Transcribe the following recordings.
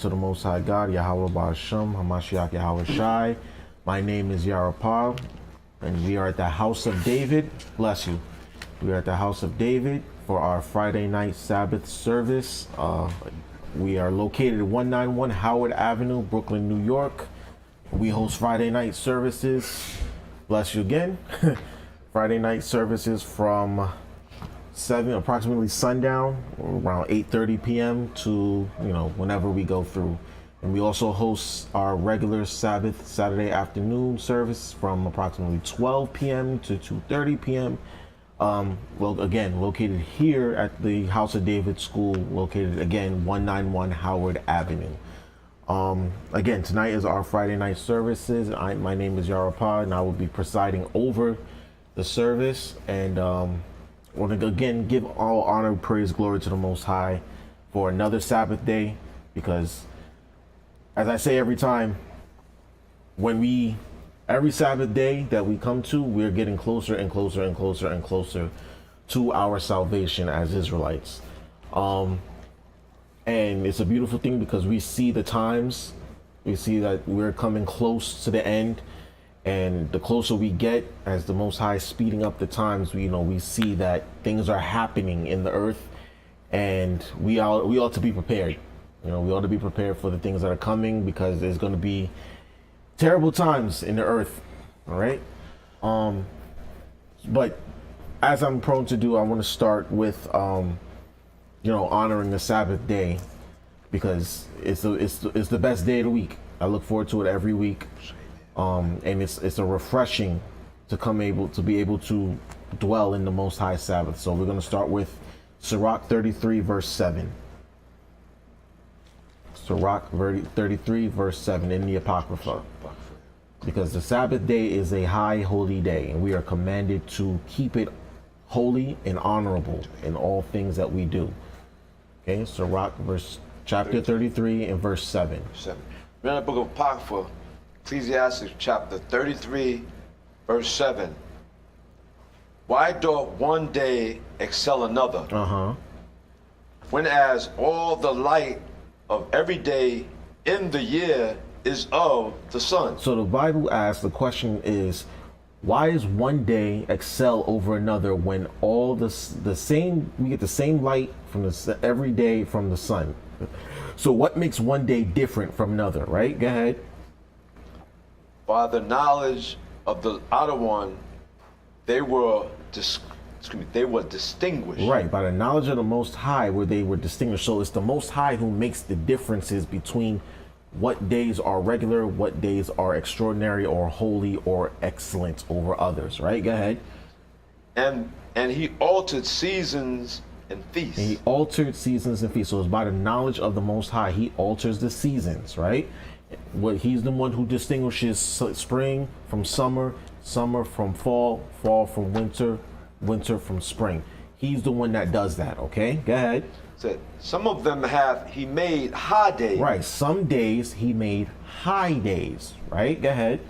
to the Most High God, Yahweh Ba'ashem, Hamashiach Yahweh Shai. My name is Yarapah, and we are at the House of David. Bless you. We are at the House of David for our Friday night Sabbath service. We are located at 191 Howard Avenue, Brooklyn, New York. We host Friday night services. Bless you again. Friday night services from approximately sundown, around 8:30 p.m. to whenever we go through. And we also host our regular Sabbath Saturday afternoon service from approximately 12 p.m. to 2:30 p.m. Well, again, located here at the House of David School, located again 191 Howard Avenue. Again, tonight is our Friday night services. My name is Yarapah, and I will be presiding over the service. And I want to again give all honor, praise, glory to the Most High for another Sabbath day, because as I say every time, every Sabbath day that we come to, we're getting closer and closer and closer and closer to our salvation as Israelites. And it's a beautiful thing because we see the times, we see that we're coming close to the end. And the closer we get, as the Most High is speeding up the times, we see that things are happening in the earth, and we ought to be prepared. We ought to be prepared for the things that are coming, because there's going to be terrible times in the earth. All right. But as I'm prone to do, I want to start with honoring the Sabbath day, because it's the best day of the week. I look forward to it every week. And it's a refreshing to be able to dwell in the Most High Sabbath. So we're going to start with Sirach 33 verse 7. Sirach 33 verse 7 in the Apocrypha. Because the Sabbath day is a high holy day, and we are commanded to keep it holy and honorable in all things that we do. Okay, Sirach chapter 33 and verse 7. We're in the book of Apocrypha, Ecclesiastes chapter 33, verse 7. Why doth one day excel another? Whenas all the light of every day in the year is of the sun. So the Bible asks, the question is, why is one day excel over another when all we get the same light from every day from the sun? So what makes one day different from another, right? Go ahead. By the knowledge of the outer one, they were distinguished. Right, by the knowledge of the Most High, where they were distinguished. So it's the Most High who makes the differences between what days are regular, what days are extraordinary or holy or excellent over others. Right, go ahead. And he altered seasons and feasts. And he altered seasons and feasts. So it's by the knowledge of the Most High, he alters the seasons, right? He's the one who distinguishes spring from summer, summer from fall, fall from winter, winter from spring. He's the one that does that. Okay, go ahead. Some of them he made high days. Right, some days he made high days. Right, go ahead.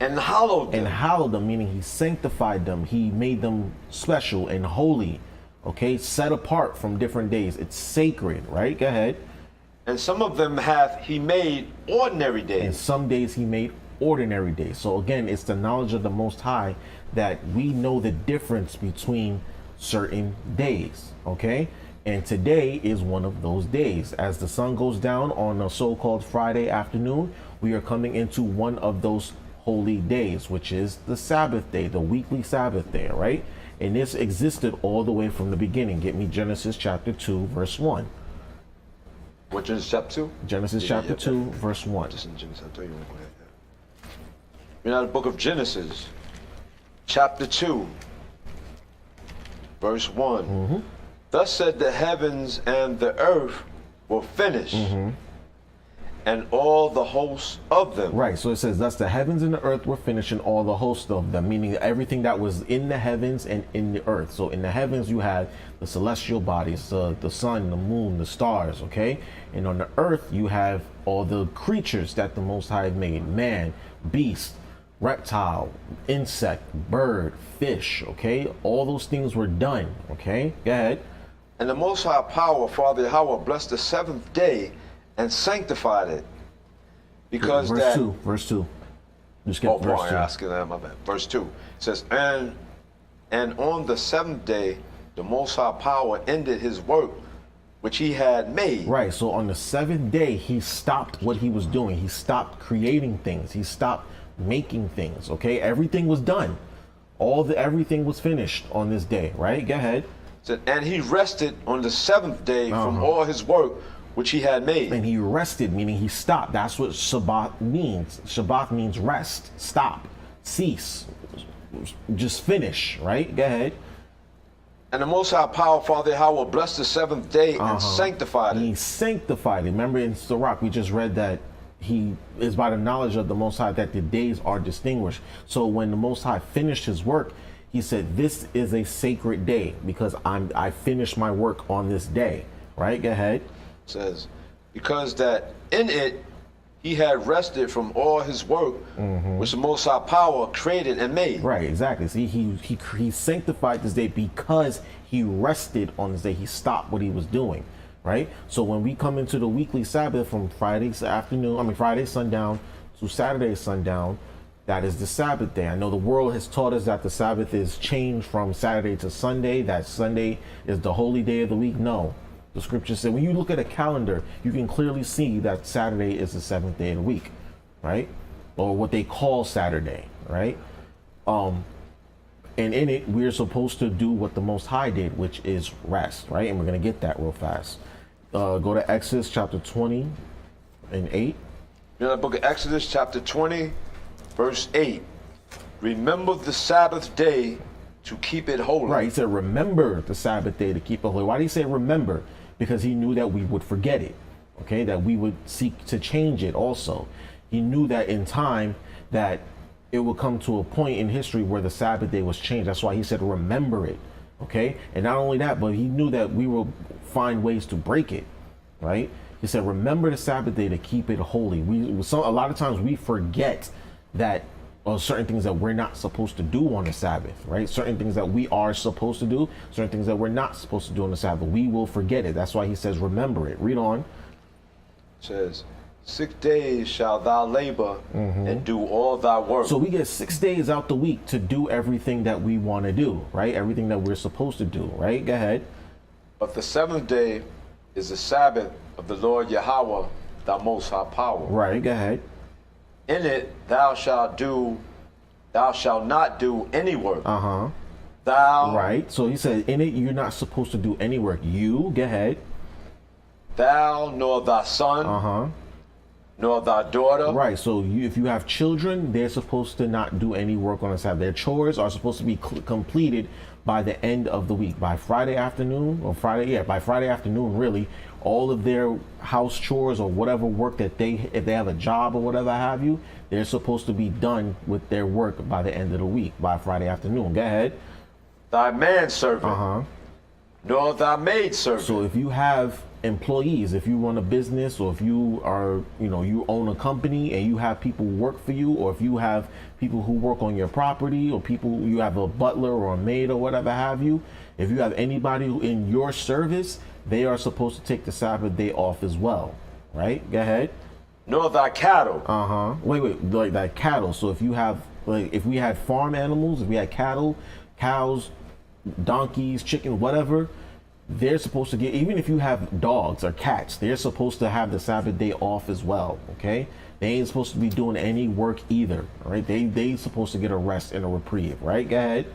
And hallowed them. And hallowed them, meaning he sanctified them. He made them special and holy. Okay, set apart from different days. It's sacred. Right, go ahead. And some of them he made ordinary days. And some days he made ordinary days. So again, it's the knowledge of the Most High that we know the difference between certain days. Okay? And today is one of those days. As the sun goes down on a so-called Friday afternoon, we are coming into one of those holy days, which is the Sabbath day, the weekly Sabbath day, right? And this existed all the way from the beginning. Get me Genesis chapter 2, verse 1. What, Genesis chapter 2? Genesis chapter 2, verse 1. Just in Genesis, I'll tell you one quick. We're in the book of Genesis, chapter 2, verse 1. Thus said the heavens and the earth were finished, and all the hosts of them. Right, so it says, thus the heavens and the earth were finished, and all the hosts of them, meaning everything that was in the heavens and in the earth. So in the heavens you had the celestial bodies, the sun, the moon, the stars, okay? And on the earth you have all the creatures that the Most High made: man, beast, reptile, insect, bird, fish, okay? All those things were done, okay? Go ahead. And the Most High Power, Father Yahweh, blessed the seventh day and sanctified it. Because verse 2. Just get oh, verse boy, 2. asking that, my bad. Verse 2 says, and on the seventh day, the Most High Power ended his work which he had made. Right. So on the seventh day, he stopped what he was doing. He stopped creating things. He stopped making things. Okay. Everything was done. Everything was finished on this day. Right. Go ahead. Said, and he rested on the seventh day from all his work which he had made. And he rested, meaning he stopped. That's what Shabbat means. Shabbat means rest, stop, cease, just finish. Right. Go ahead. And the Most High Power, Father Yahweh, blessed the seventh day and sanctified it. He sanctified it. Remember in Sirach, we just read that he is by the knowledge of the Most High that the days are distinguished. So when the Most High finished his work, he said, this is a sacred day because I finished my work on this day. Right? Go ahead. It says, because that in it he had rested from all his work, which the Most High Power created and made. Right, exactly. See, he sanctified this day because he rested on this day. He stopped what he was doing, right? So when we come into the weekly Sabbath from Friday sundown to Saturday sundown, that is the Sabbath day. I know the world has taught us that the Sabbath is changed from Saturday to Sunday, that Sunday is the holy day of the week. No. The scripture said when you look at a calendar, you can clearly see that Saturday is the seventh day of the week, right? Or what they call Saturday, right? And in it, we're supposed to do what the Most High did, which is rest, right? And we're going to get that real fast. Go to Exodus chapter 20 and 8. In the book of Exodus chapter 20, verse 8. Remember the Sabbath day to keep it holy. Right, he said, remember the Sabbath day to keep it holy. Why did he say remember? Because he knew that we would forget it, okay? That we would seek to change it also. He knew that in time that it would come to a point in history where the Sabbath day was changed. That's why he said remember it, okay? And not only that, but he knew that we will find ways to break it, right? He said remember the Sabbath day to keep it holy. A lot of times we forget that certain things that we're not supposed to do on the Sabbath, right? Certain things that we are supposed to do, certain things that we're not supposed to do on the Sabbath. We will forget it. That's why he says, remember it. Read on. It says, 6 days shalt thou labor and do all thy work. So we get 6 days out the week to do everything that we want to do, right? Everything that we're supposed to do, right? Go ahead. But the seventh day is the Sabbath of the Lord Yahweh, thy Most High Power. Right, go ahead. In it thou shalt not do any work. Thou. Right. So he said, in it you're not supposed to do any work. You, go ahead. Thou, nor thy son, nor thy daughter. Right. So if you have children, they're supposed to not do any work on the Sabbath. Their chores are supposed to be completed by the end of the week, by Friday afternoon, by Friday afternoon, really. All of their house chores or whatever work that if they have a job or whatever have you, they're supposed to be done with their work by the end of the week, by Friday afternoon. Go ahead. Thy manservant, nor thy maidservant. So if you have employees, if you run a business, or if you are, you own a company and you have people work for you, or if you have people who work on your property, or you have a butler or a maid or whatever have you, if you have anybody in your service, they are supposed to take the Sabbath day off as well, right? Go ahead. Nor thy cattle. Wait, like that cattle. So if you have, if we had farm animals, if we had cattle, cows, donkeys, chicken, whatever, they're supposed to get, even if you have dogs or cats, they're supposed to have the Sabbath day off as well, okay? They ain't supposed to be doing any work either, all right? They supposed to get a rest and a reprieve, right? Go ahead.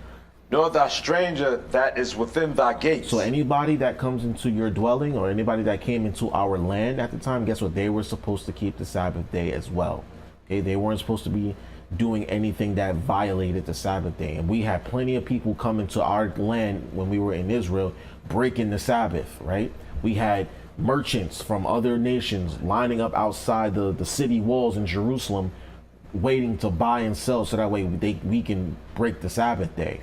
Nor thy stranger that is within thy gates. So anybody that comes into your dwelling, or anybody that came into our land at the time, guess what? They were supposed to keep the Sabbath day as well. Okay, they weren't supposed to be doing anything that violated the Sabbath day. And we had plenty of people come into our land when we were in Israel, breaking the Sabbath, right? We had merchants from other nations lining up outside the city walls in Jerusalem, waiting to buy and sell, so that way we can break the Sabbath day.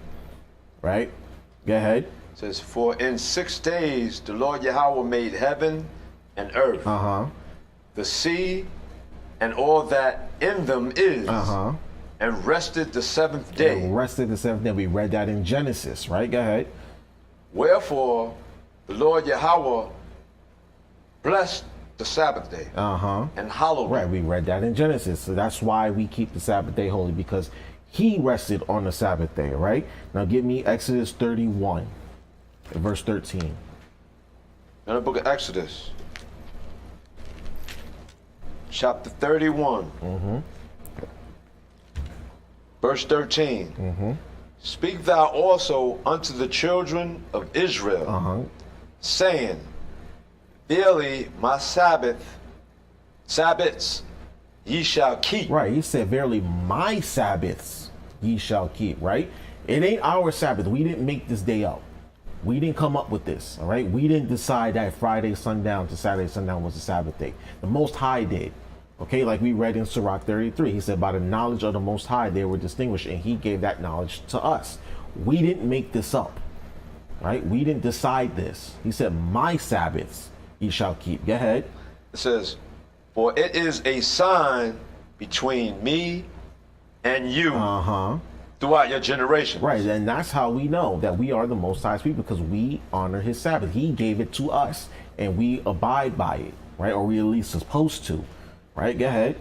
Right? Go ahead. It says, for in 6 days the Lord Yahweh made heaven and earth, the sea, and all that in them is, and rested the seventh day. And rested the seventh day. We read that in Genesis, right? Go ahead. Wherefore the Lord Yahweh blessed the Sabbath day and hallowed Right, it. we read that in Genesis. So that's why we keep the Sabbath day holy, because he rested on the Sabbath day, right? Now give me Exodus 31, verse 13. In the book of Exodus, chapter 31, verse 13. Speak thou also unto the children of Israel, saying, verily my Sabbaths ye shall keep. Right, he said, verily my Sabbaths ye shall keep, right? It ain't our Sabbath. We didn't make this day up. We didn't come up with this, all right? We didn't decide that Friday sundown to Saturday sundown was the Sabbath day. The Most High did, okay? Like we read in Sirach 33, he said, by the knowledge of the Most High they were distinguished, and he gave that knowledge to us. We didn't make this up, right? We didn't decide this. He said, my Sabbaths ye shall keep. Go ahead. It says, for it is a sign between me and you throughout your generations. Right, and that's how we know that we are the Most High's people, because we honor his Sabbath. He gave it to us, and we abide by it, right? Or we at least supposed to, right? Go ahead.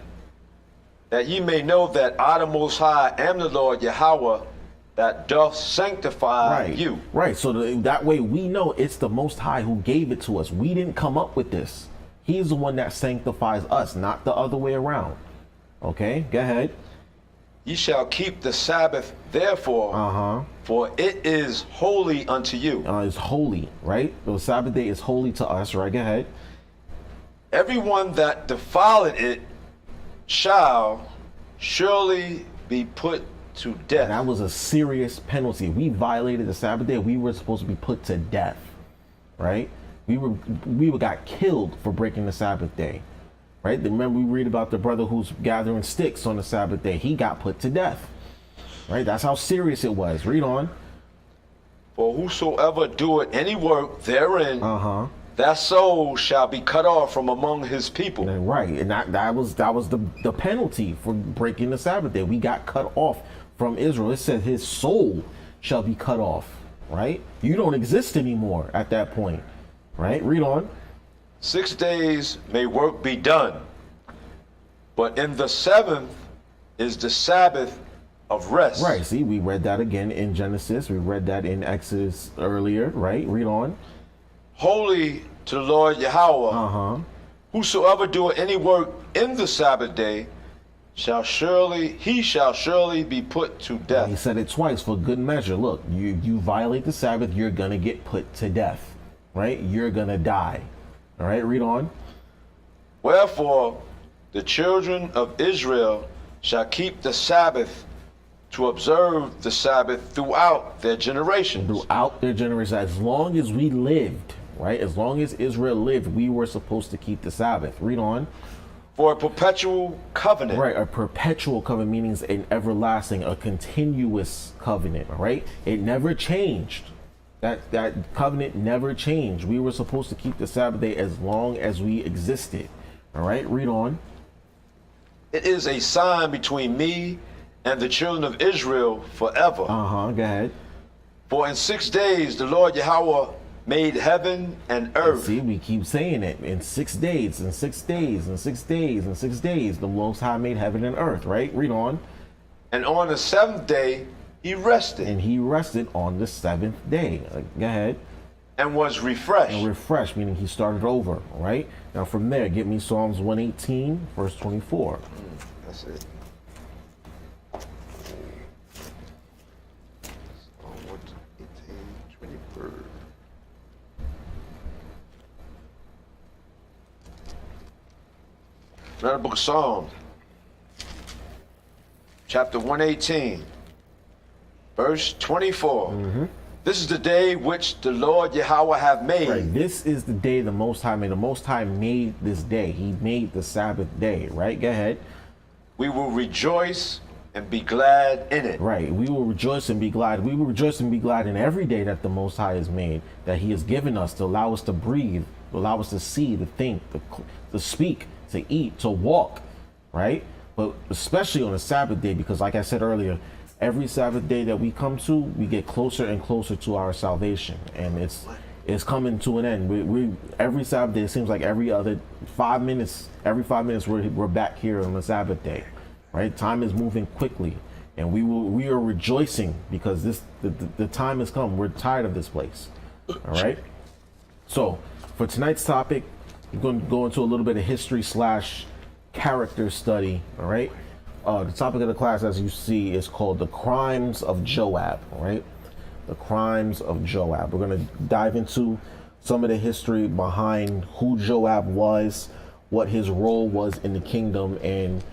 That ye may know that I, the Most High, am the Lord Yahweh, that doth sanctify you. Right, so that way we know it's the Most High who gave it to us. We didn't come up with this. He's the one that sanctifies us, not the other way around. Okay, go ahead. Ye shall keep the Sabbath, therefore, for it is holy unto you. It's holy, right? The Sabbath day is holy to us, right? Go ahead. Everyone that defileth it shall surely be put to death. And that was a serious penalty. We violated the Sabbath day. We were supposed to be put to death, right? We got killed for breaking the Sabbath day, right? Remember we read about the brother who's gathering sticks on the Sabbath day. He got put to death, right? That's how serious it was. Read on. For whosoever doeth any work therein, that soul shall be cut off from among his people. And right, and that was the penalty for breaking the Sabbath day. We got cut off from Israel. It said his soul shall be cut off, right? You don't exist anymore at that point, right? Read on. 6 days may work be done, but in the seventh is the Sabbath of rest. Right, see, we read that again in Genesis. We read that in Exodus earlier, right? Read on. Holy to the Lord Yahweh. Whosoever doeth any work in the Sabbath day shall surely be put to death. He said it twice for good measure. Look, you violate the Sabbath, you're gonna get put to death, right? You're gonna die. All right, read on. Wherefore the children of Israel shall keep the Sabbath to observe the Sabbath throughout their generations. Throughout their generations, as long as we lived, right? As long as Israel lived, we were supposed to keep the Sabbath. Read on. For a perpetual covenant. Right, a perpetual covenant means an everlasting, a continuous covenant, right? It never changed. That covenant never changed. We were supposed to keep the Sabbath day as long as we existed. All right, read on. It is a sign between me and the children of Israel forever. Go ahead. For in 6 days the Lord Yahweh made heaven and earth. See, we keep saying it. In 6 days, in 6 days, in 6 days, in 6 days, the Most High made heaven and earth, right? Read on. And on the seventh day he rested. And he rested on the seventh day. Go ahead. And was refreshed. And refreshed, meaning he started over, right? Now from there, get me Psalms 118, verse 24. That's it. Psalm 118, 24. Another book of Psalms, chapter 118, verse 24. This is the day which the Lord Yahweh hath made. Right. This is the day the Most High made. The Most High made this day. He made the Sabbath day, right? Go ahead. We will rejoice and be glad in it. Right. We will rejoice and be glad. We will rejoice and be glad in every day that the Most High has made, that he has given us to allow us to breathe, to allow us to see, to think, to speak, to eat, to walk, right? But especially on a Sabbath day, because like I said earlier, every Sabbath day that we come to, we get closer and closer to our salvation. And is coming to an end. We every Sabbath day, it seems like every 5 minutes, we're back here on the Sabbath day, right? Time is moving quickly, and we are rejoicing because the time has come. We're tired of this place. All right. So for tonight's topic, we're going to go into a little bit of history / character study. All right. The topic of the class, as you see, is called the crimes of Joab. All right. The crimes of Joab. We're going to dive into some of the history behind who Joab was, what his role was in the kingdom, and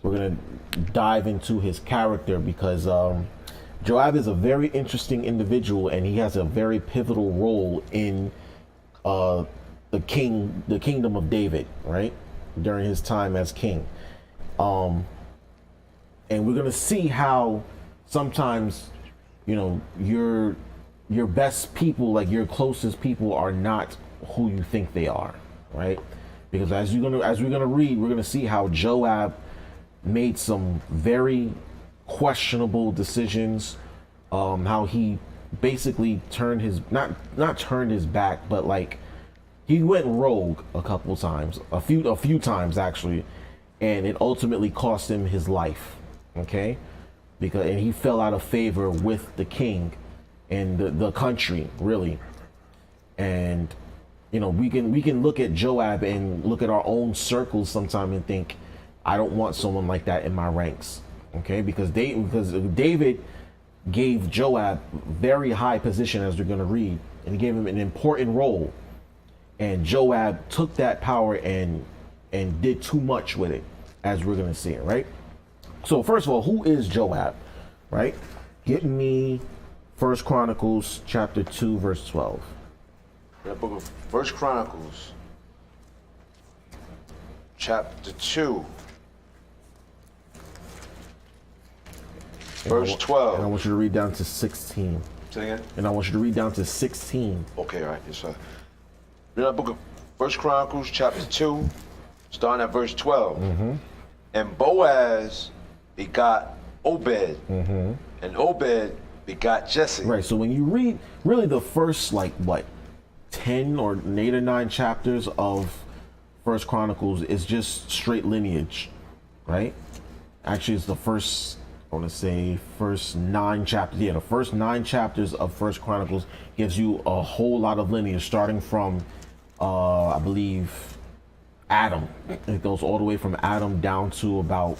we're going to dive into his character because Joab is a very interesting individual, and he has a very pivotal role in the kingdom of David, right? During his time as king. And we're going to see how sometimes, you know, your best people, like your closest people, are not who you think they are, right? Because as we're gonna read, we're gonna see how Joab made some very questionable decisions, how he basically turned his not turned his back, but like he went rogue a couple times, a few times actually, and it ultimately cost him his life. Okay. And he fell out of favor with the king and the country, really. And you know, we can look at Joab and look at our own circles sometime and think, I don't want someone like that in my ranks. Okay, because David gave Joab very high position, as we're going to read, and he gave him an important role. And Joab took that power and did too much with it, as we're going to see it, right? So first of all, who is Joab, right? Get me 1 Chronicles chapter 2, verse 12. The book of 1 Chronicles chapter 2, verse 12. And I want you to read down to 16. Say again? And I want you to read down to 16. Okay, all right, yes, sir. Read the book of 1 Chronicles chapter 2, starting at verse 12. Mm-hmm. And Boaz begot Obed, and Obed begot Jesse. Right, so when you read really the first, like, what, 10 or 8 or 9 chapters of First Chronicles is just straight lineage, right? Actually, it's the first, I want to say, first 9 chapters. Yeah, the first 9 chapters of First Chronicles gives you a whole lot of lineage, starting from, I believe, Adam. It goes all the way from Adam down to about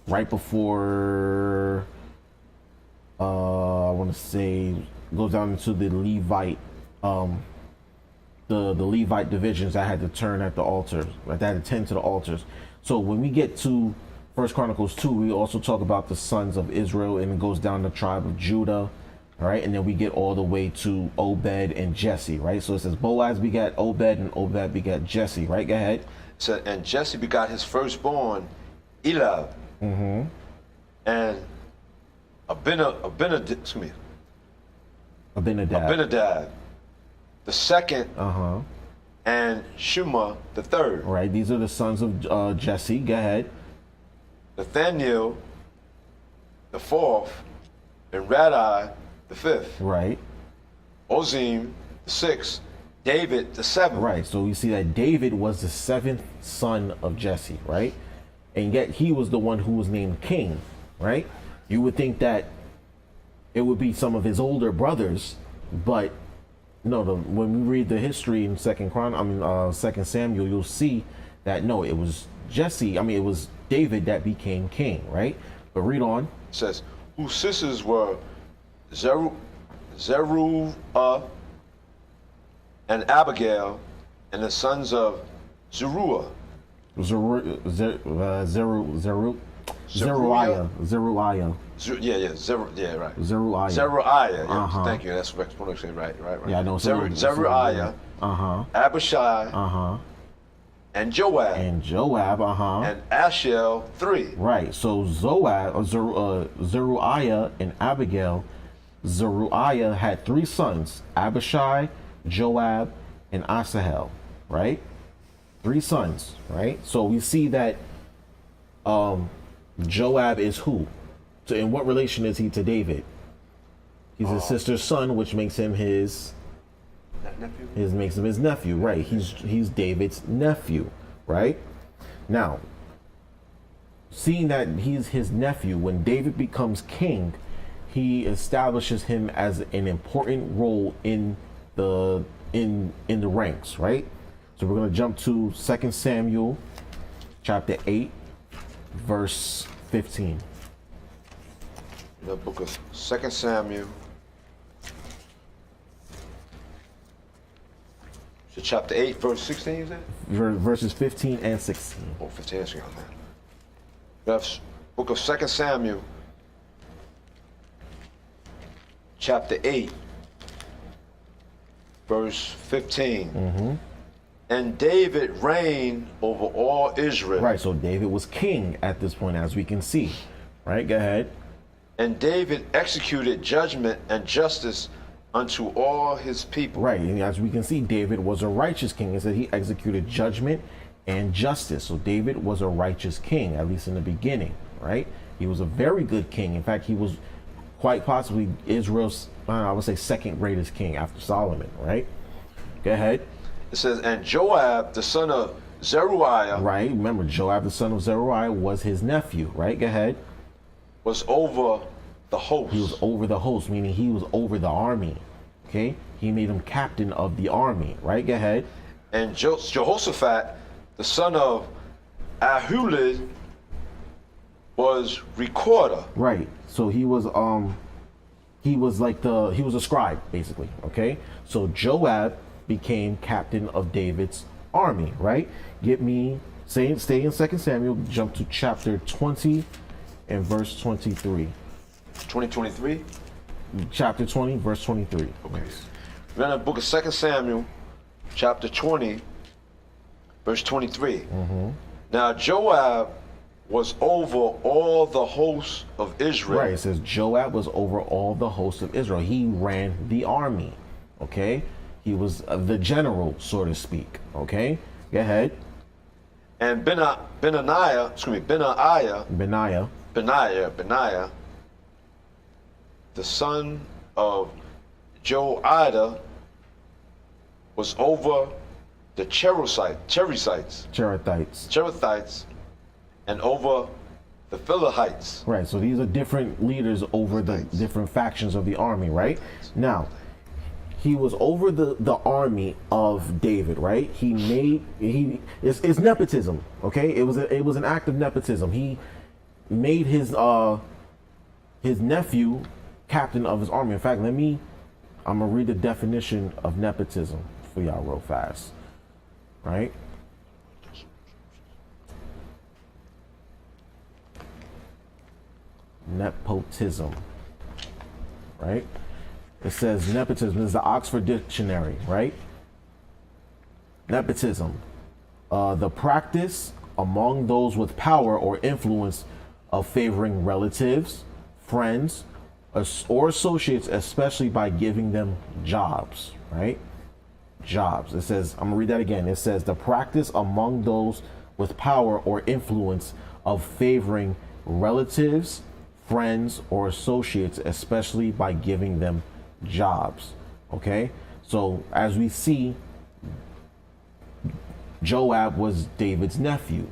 right before, I want to say, goes down into the Levite, the Levite divisions that had to turn at the altar, that had to tend to the altars. So when we get to First Chronicles 2, we also talk about the sons of Israel, and it goes down the tribe of Judah, all right? And then we get all the way to Obed and Jesse, right? So it says Boaz begat Obed, and Obed begat Jesse, right? Go ahead. So, and Jesse begot his firstborn, Eliab. Mm-hmm. And Abinadab, the second, and Shuma, the third. Right, these are the sons of Jesse. Go ahead. Nathaniel, the fourth, and Radai, the fifth. Right. Ozim, the sixth. David, the seventh. Right, so we see that David was the 7th son of Jesse, right? And yet he was the one who was named king, right? You would think that it would be some of his older brothers, but no. When we read the history in Second Samuel, you'll see that no, it was Jesse. I mean, it was David that became king, right? But read on. It says, whose sisters were Zeruiah and Abigail, and the sons of Zeruiah. Zeruiah. Right. Zeruiah. Thank you. That's what I'm saying. Right. Yeah, I know. Zeruiah. Abishai. And Joab. And Ashel, 3. Right. So Zeruiah and Abigail. Zeruiah had 3 sons: Abishai, Joab, and Asahel. Right. 3 sons. Right. So we see that Joab is who? So in what relation is he to David? He's his sister's son, which makes him his That nephew? It makes him his nephew, right? He's David's nephew, right? Now, seeing that he's his nephew, when David becomes king, he establishes him as an important role in the ranks, right? So we're gonna jump to 2 Samuel chapter 8, verse 15. The book of 2 Samuel, so chapter 8, verse 16, is that? Verses 15 and 16. Oh, 15 and 16. The book of 2 Samuel, chapter 8, verse 15. And David reigned over all Israel. Right, so David was king at this point, as we can see. Right, go ahead. And David executed judgment and justice unto all his people. Right, and as we can see, David was a righteous king. It said he executed judgment and justice. So David was a righteous king, at least in the beginning, right? He was a very good king. In fact, he was quite possibly Israel's, I would say, second greatest king after Solomon, right? Go ahead. It says, and Joab, the son of Zeruiah, Right, remember, Joab, the son of Zeruiah, was his nephew, right? Go ahead. was over the host. He was over the host, meaning he was over the army, okay? He made him captain of the army, right? Go ahead. And Jehoshaphat, the son of Ahulid, was recorder. Right, so he was a scribe, basically, okay? So Joab became captain of David's army, right? Stay in 2 Samuel, jump to chapter 20 and verse 23. 2023? Chapter 20, verse 23. Okay. We're in the book of 2 Samuel, chapter 20, verse 23. Now Joab was over all the hosts of Israel. Right, it says Joab was over all the hosts of Israel. He ran the army, okay? He was the general, so to speak, okay? Go ahead. And Benaiah, the son of Joiada, was over the Cherethites, and over the Philihites. Right, so these are different leaders over the different factions of the army, right? Now, he was over the army of David, right? It's nepotism, okay? It was an act of nepotism. He made his nephew captain of his army. In fact, I'm gonna read the definition of nepotism for y'all real fast, right? Nepotism, right? It says nepotism is the Oxford Dictionary, right? Nepotism, the practice among those with power or influence of favoring relatives, friends, or associates, especially by giving them jobs, right? Jobs. It says, I'm gonna read that again. It says the practice among those with power or influence of favoring relatives, friends, or associates, especially by giving them jobs. Okay, so as we see, Joab was David's nephew,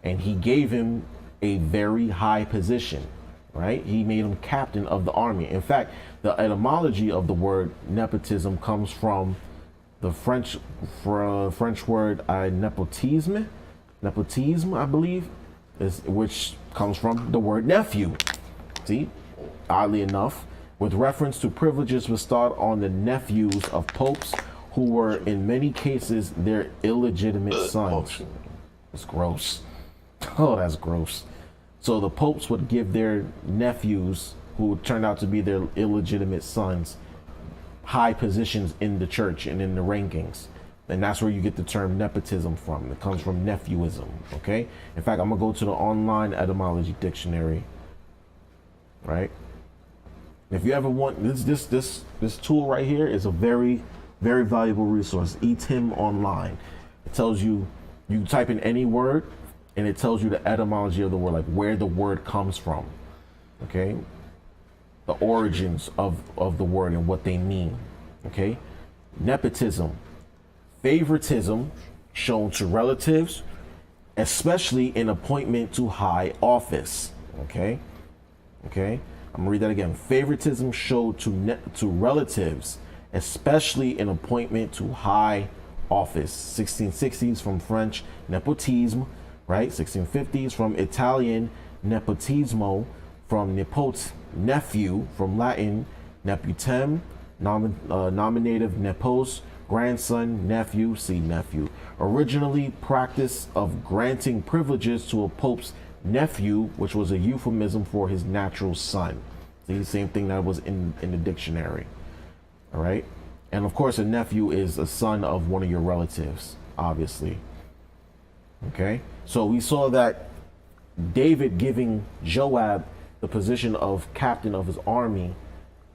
and he gave him a very high position, right? He made him captain of the army. In fact, the etymology of the word nepotism comes from the French word nepotisme, I believe, which comes from the word nephew. See, oddly enough, with reference to privileges bestowed on the nephews of popes who were in many cases their illegitimate sons. It's gross. Oh, that's gross. So the popes would give their nephews, who turned out to be their illegitimate sons, high positions in the church and in the rankings. And that's where you get the term nepotism from. It comes from nephewism, okay? In fact, I'm gonna go to the online etymology dictionary, right? If you ever want this tool right here is a very, very valuable resource. eTim Online. It tells you type in any word and it tells you the etymology of the word, like where the word comes from. Okay? The origins of the word and what they mean. Okay? Nepotism, favoritism shown to relatives, especially in appointment to high office. Okay, I'm gonna read that again. Favoritism showed to relatives, especially in appointment to high office. 1660s from French nepotisme, right? 1650s from Italian nepotismo, from nepot, nephew, from Latin nepotem, nominative nepos, grandson, nephew, see nephew. Originally practice of granting privileges to a pope's nephew, which was a euphemism for his natural son. See, the same thing that was in the dictionary. All right. And of course, a nephew is a son of one of your relatives, obviously. Okay. So we saw that David giving Joab the position of captain of his army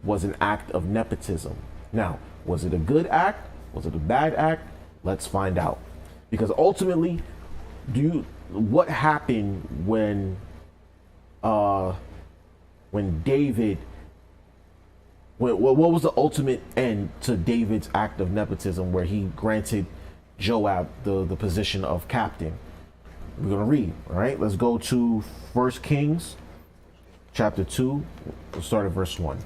was an act of nepotism. Now, was it a good act? Was it a bad act? Let's find out. Because ultimately, what happened when David, what was the ultimate end to David's act of nepotism where he granted Joab the position of captain? We're going to read, all right? Let's go to 1 Kings chapter 2. We'll start at verse 1.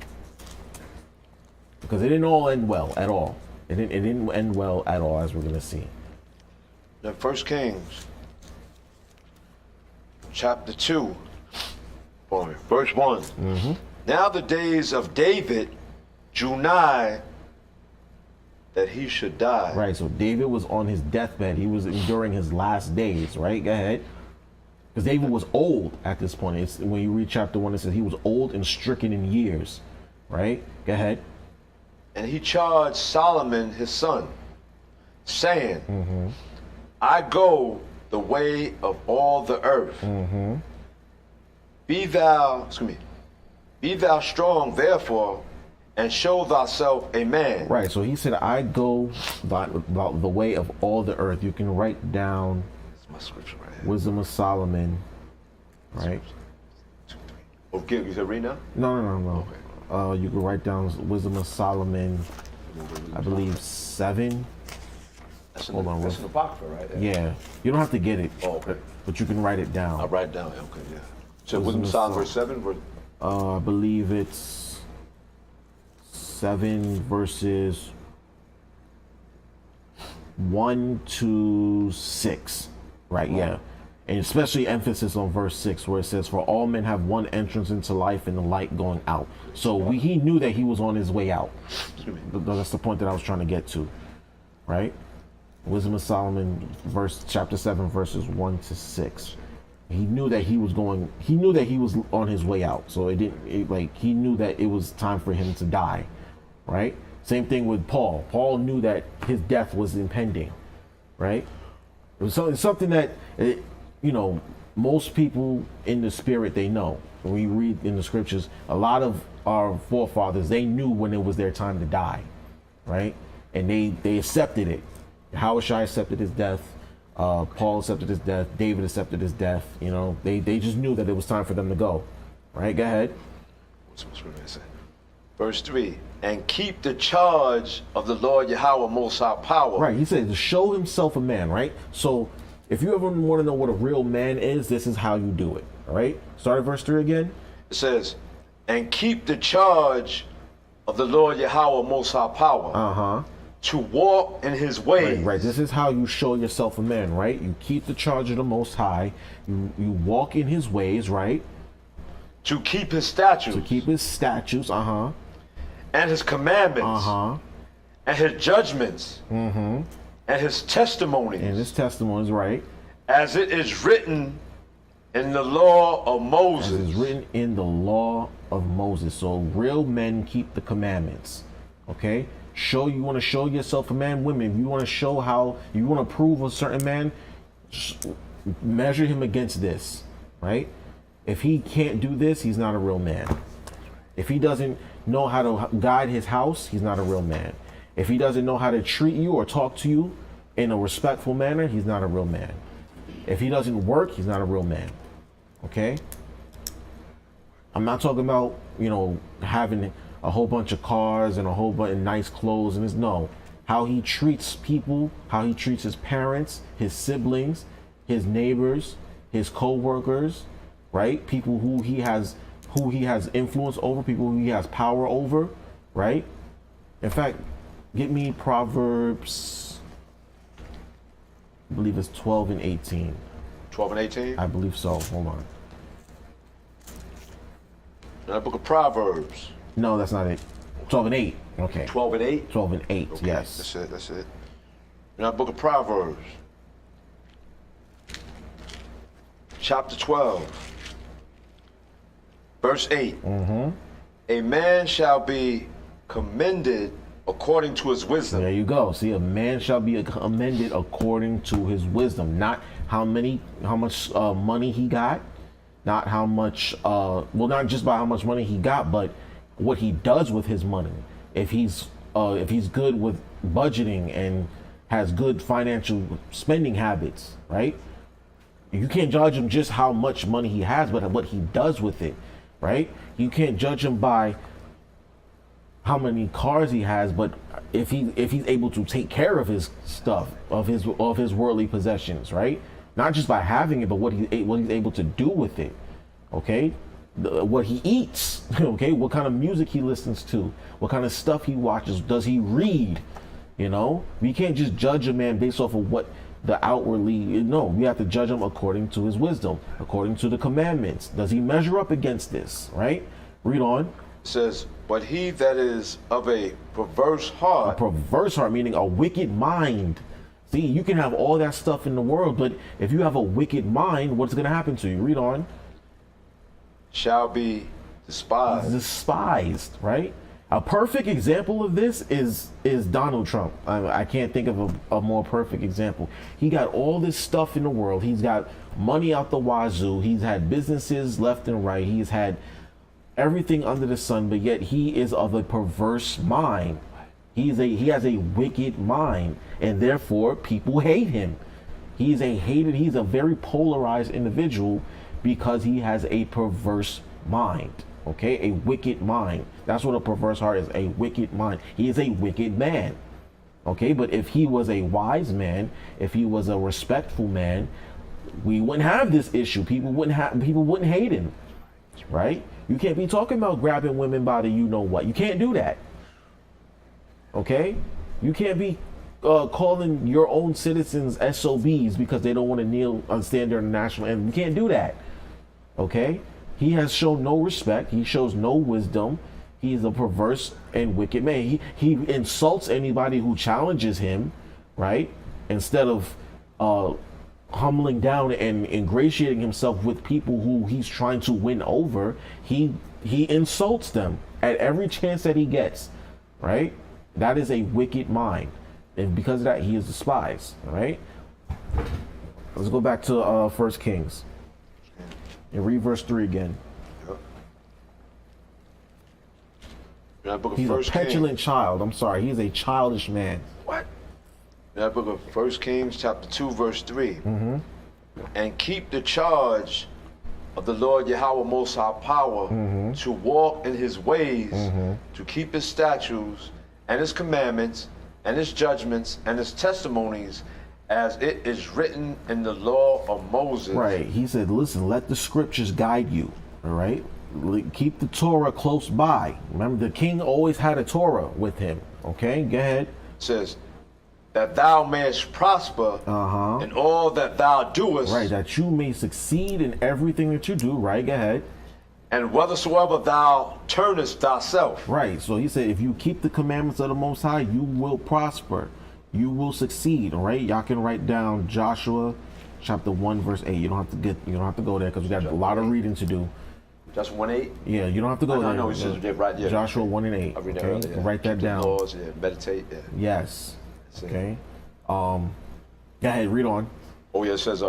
Because it didn't all end well at all. It didn't end well at all, as we're going to see. Now, 1 Kings chapter 2, verse 1. Mm-hmm. Now the days of David drew nigh that he should die. Right, so David was on his deathbed. He was enduring his last days, right? Go ahead. Because David was old at this point. It's, when you read chapter 1, it says he was old and stricken in years, right? Go ahead. And he charged Solomon his son, saying, Mm-hmm. I go the way of all the earth. Mm-hmm. Be thou strong, therefore, and show thyself a man. Right, so he said, I go about the way of all the earth. You can write down That's my scripture right here. Wisdom of Solomon, right? 2, 3. Okay, you said read now? No. Okay. You can write down Wisdom of Solomon, I believe 7. That's Hold on, that's an apocrypha, right? Yeah, you don't have to get it, Oh, okay. but you can write it down. I'll write it down. Okay, yeah. So Wisdom Wisdom of of Solomon, verse 7? I believe it's 7 verses 1 to 6. Right, yeah. And especially emphasis on verse 6 where it says, for all men have one entrance into life and the light going out. So he knew that he was on his way out. That's the point that I was trying to get to. Right? Wisdom of Solomon, chapter 7, verses 1 to 6. He knew that he was on his way out. So he knew that it was time for him to die. Right? Same thing with Paul. Paul knew that his death was impending. Right? It was something that, most people in the spirit, they know. When we read in the scriptures, a lot of our forefathers, they knew when it was their time to die. Right? And they accepted it. Hawashai accepted his death. Paul accepted his death. David accepted his death. They just knew that it was time for them to go. Right? Go ahead. Verse 3. And keep the charge of the Lord Yahweh Most High Power. Right. He said to show himself a man. Right. So if you ever want to know what a real man is, this is how you do it. All right. Start at verse 3 again. It says, and keep the charge of the Lord Yahweh Most High Power. To walk in his ways. Right. This is how you show yourself a man, right? You keep the charge of the Most High. You walk in his ways, right? To keep his statutes. To keep his statutes, And his commandments. And his judgments. And his testimonies. And his testimonies, right? As it is written in the law of Moses. As it is written in the law of Moses. So real men keep the commandments. Okay? You want to show yourself a man. Women, if you want to show how you want to prove a certain man, measure him against this, right? If he can't do this, he's not a real man. If he doesn't know how to guide his house, he's not a real man. If he doesn't know how to treat you or talk to you in a respectful manner, he's not a real man. If he doesn't work, he's not a real man. Okay? I'm not talking about, having a whole bunch of cars and a whole bunch of nice clothes, and no. how he treats people, how he treats his parents, his siblings, his neighbors, his co-workers, right? People who he has influence over, people who he has power over, right? In fact, get me Proverbs, I believe it's 12 and 18. 12 and 18? I believe so. Hold on. The book of Proverbs. No, that's not it. 12 and 8. Okay. 12 and 8? 12 and 8, Okay, yes. That's it. Now, book of Proverbs. Chapter 12. Verse 8. A man shall be commended according to his wisdom. There you go. See, a man shall be commended according to his wisdom, not how much money he got, not how much, not just by how much money he got, but what he does with his money. If he's good with budgeting and has good financial spending habits, right? You can't judge him just how much money he has, but what he does with it, right? You can't judge him by how many cars he has, but if he's able to take care of his stuff, of his worldly possessions, right? Not just by having it, but what he's able to do with it. Okay, what he eats. Okay, what kind of music he listens to, what kind of stuff he watches. Does he read? You know, we can't just judge a man based off of what the outwardly. No, we have to judge him according to his wisdom, according to the commandments. Does he measure up against this? Right. Read on. It says, but he that is of a perverse heart. A perverse heart, meaning a wicked mind. See, you can have all that stuff in the world, but if you have a wicked mind, what's going to happen to you? Read on. Shall be despised. Despised, right? A perfect example of this is Donald Trump. I can't think of a more perfect example. He got all this stuff in the world. He's got money out the wazoo. He's had businesses left and right. He's had everything under the sun, but yet he is of a perverse mind. He has a wicked mind, and therefore people hate him. He's a very polarized individual because he has a perverse mind. Okay, a wicked mind. That's what a perverse heart is, a wicked mind. He is a wicked man. Okay, but if he was a wise man, if he was a respectful man, we wouldn't have this issue. People wouldn't hate him. Right? You can't be talking about grabbing women by the you know what. You can't do that. Okay? You can't be calling your own citizens SOBs because they don't want to kneel and stand during the national anthem. You can't do that. Okay? He has shown no respect. He shows no wisdom. He is a perverse and wicked man. He insults anybody who challenges him, right? Instead of humbling down and ingratiating himself with people who he's trying to win over, he insults them at every chance that he gets, right? That is a wicked mind. And because of that, he is despised, all right? Let's go back to 1 Kings. And read verse 3 again. Yep. He's a petulant child. I'm sorry. He's a childish man. What? That book of 1 Kings chapter 2 verse 3. And keep the charge of the Lord Yahweh Most High Power to walk in his ways, to keep his statutes and his commandments and his judgments and his testimonies, as it is written in the law of Moses. Right. He said, listen, let the scriptures guide you. All right. Keep the Torah close by. Remember, the king always had a Torah with him. Okay, go ahead. It says, that thou mayest prosper in all that thou doest. Right, that you may succeed in everything that you do. Right, go ahead. And whithersoever thou turnest thyself. Right, so he said, if you keep the commandments of the Most High, you will prosper. You will succeed. All right, y'all can write down Joshua chapter 1 verse 8. You don't have to go there because we got a lot of reading to do. Just 1:8? Yeah, you don't have to go there. No, he says right there. Joshua 1 and 8. I read that okay? earlier. Write that Keep down. The laws, meditate. Yeah. Yes. Okay. Go ahead, read on. Oh yeah, it says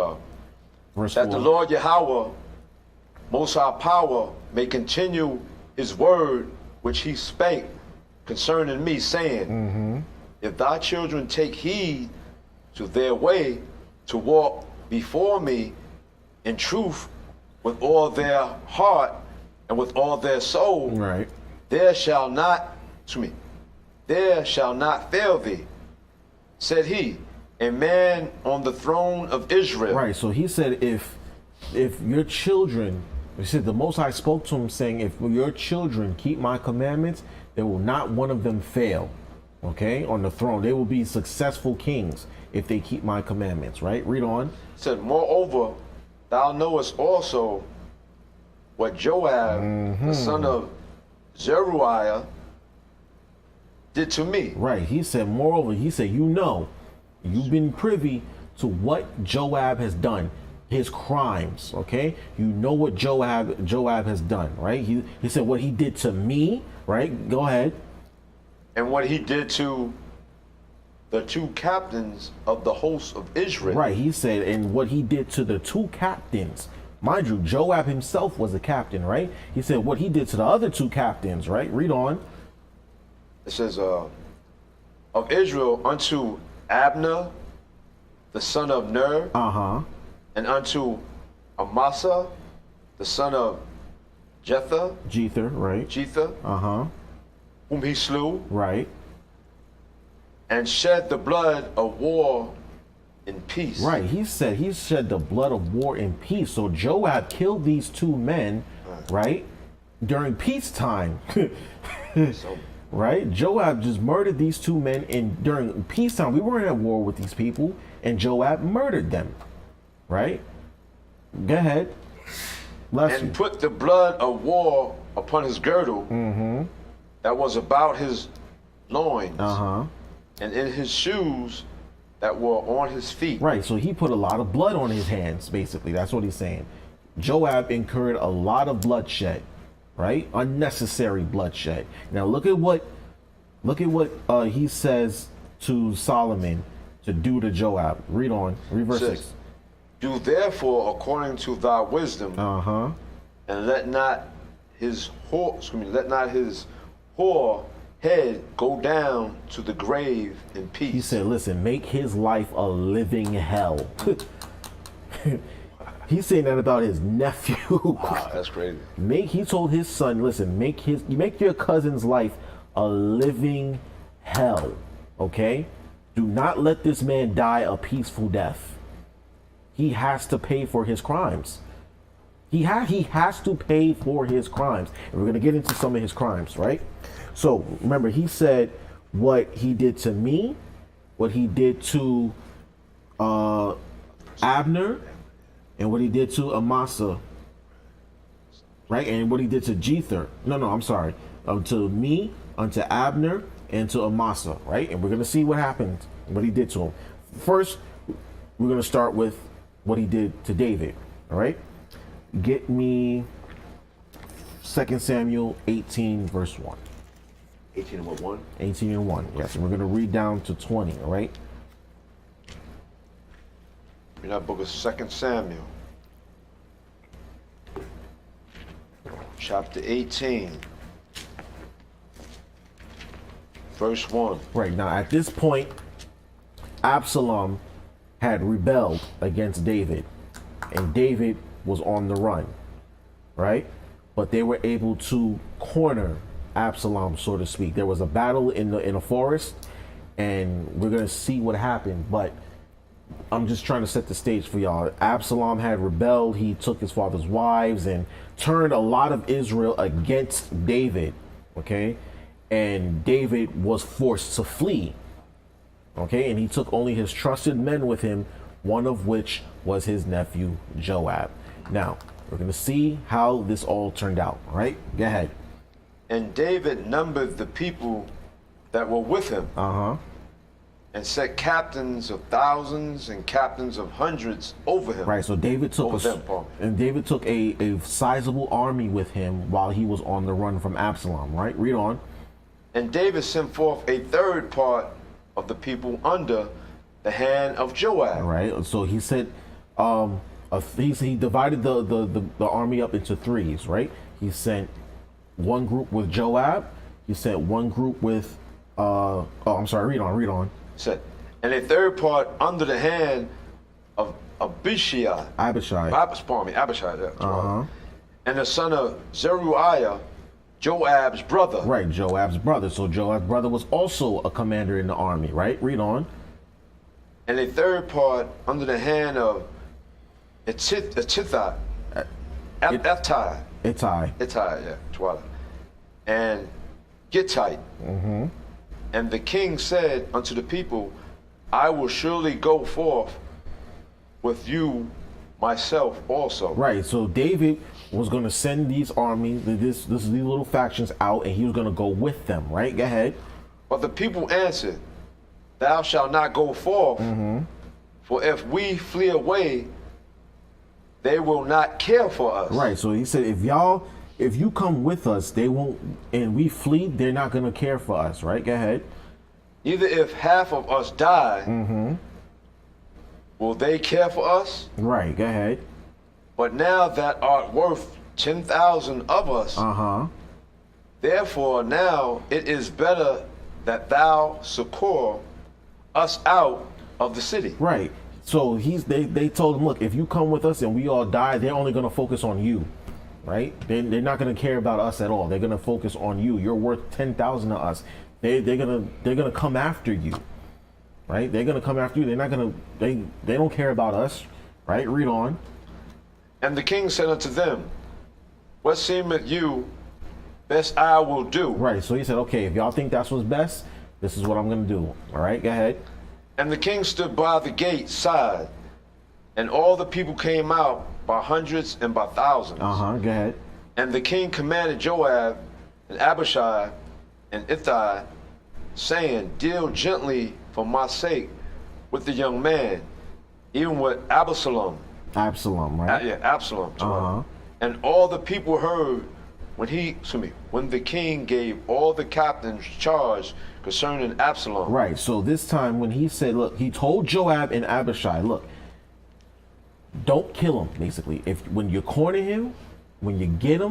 verse that 4. the Lord Yahweh, Most High Power, may continue his word which he spake concerning me, saying, if thy children take heed to their way to walk before me in truth with all their heart and with all their soul, right, there shall not fail thee, said he, a man on the throne of Israel. Right. So he said, if your children, he said the Most High spoke to him saying, if your children keep my commandments, there will not one of them fail. Okay, on the throne, they will be successful kings if they keep my commandments. Right. Read on. Said, moreover, thou knowest also what Joab, the son of Zeruiah, did to me. Right. He said, moreover, he said, you've been privy to what Joab has done, his crimes. Okay. You know what Joab has done. Right. He said what he did to me. Right. Go ahead. And what he did to the two captains of the host of Israel. Right. He said, and what he did to the two captains. Mind you, Joab himself was a captain. Right. He said what he did to the other two captains. Right. Read on. It says, of Israel unto Abner, the son of Ner, and unto Amasa, the son of Jether, right? Whom he slew, right? And shed the blood of war in peace. Right. He said he shed the blood of war in peace. So Joab killed these two men, right? During peacetime. Right? Joab just murdered these two men during peacetime. We weren't at war with these people, and Joab murdered them. Right? Go ahead. And put the blood of war upon his girdle that was about his loins, and in his shoes that were on his feet. Right, so he put a lot of blood on his hands, basically. That's what he's saying. Joab incurred a lot of bloodshed. Right? Unnecessary bloodshed. Now look at what he says to Solomon to do to Joab. Read on. Read verse 6. Do therefore according to thy wisdom, and let not his whore head go down to the grave in peace. He said, listen, make his life a living hell. He's saying that about his nephew. Wow, that's crazy. He told his son, listen, make your cousin's life a living hell. Okay? Do not let this man die a peaceful death. He has to pay for his crimes. He has to pay for his crimes. And we're going to get into some of his crimes, right? So remember, he said what he did to me, what he did to Abner, and what he did to Amasa, right? And what he did to Jether. To me, unto Abner, and to Amasa, right? And we're going to see what happened, what he did to him. First, we're going to start with what he did to David, all right? Get me 2 Samuel 18, verse 1. 18 and what, 1? 18 and 1, yes. And we're going to read down to 20, all right? In that book of 2 Samuel, chapter 18, verse 1. Right, now at this point, Absalom had rebelled against David, and David was on the run, right? But they were able to corner Absalom, so to speak. There was a battle in a forest, and we're going to see what happened, but I'm just trying to set the stage for y'all. Absalom had rebelled. He took his father's wives and turned a lot of Israel against David, okay? And David was forced to flee, okay? And he took only his trusted men with him, one of which was his nephew, Joab. Now, we're going to see how this all turned out, all right? Go ahead. And David numbered the people that were with him. And set captains of thousands and captains of hundreds over him. Right, so David took a sizable army with him while he was on the run from Absalom, right? Read on. And David sent forth a third part of the people under the hand of Joab. Right, so he said, he divided the army up into threes, right? He sent one group with Joab. He sent one group with, read on. Said, and a third part under the hand of Abishai. Abishai, yeah. And the son of Zeruiah, Joab's brother. Right, Joab's brother. So Joab's brother was also a commander in the army, right? Read on. and a third part under the hand of Ittai, yeah, Twala, and Gittite. And the king said unto the people, I will surely go forth with you myself also. Right. So David was going to send these armies, these little factions out, and he was going to go with them. Right. Go ahead. But the people answered, Thou shalt not go forth, for if we flee away, they will not care for us. Right. So he said, if you come with us, they won't, and we flee, they're not going to care for us. Right. Go ahead. Either if half of us die, will they care for us? Right. Go ahead. But now that art worth 10,000 of us, therefore now it is better that thou succor us out of the city. Right. So they told him, look, if you come with us and we all die, they're only going to focus on you. Right. They're not going to care about us at all. They're going to focus on you. You're worth 10,000 to us. They're gonna come after you. Right. They're going to come after you. They're not going to. They don't care about us. Right. Read on. And the king said unto them, What seemeth you best I will do. Right. So he said, okay, if y'all think that's what's best, this is what I'm going to do. All right. Go ahead. And the king stood by the gate side, and all the people came out by hundreds and by thousands. Go ahead. And the king commanded Joab and Abishai and Ittai, saying, Deal gently for my sake with the young man, even with Absalom. Absalom, right? Absalom. And all the people heard when the king gave all the captains charge concerning Absalom. Right. So this time when he said, look, he told Joab and Abishai, look, don't kill him, basically. When you corner him, when you get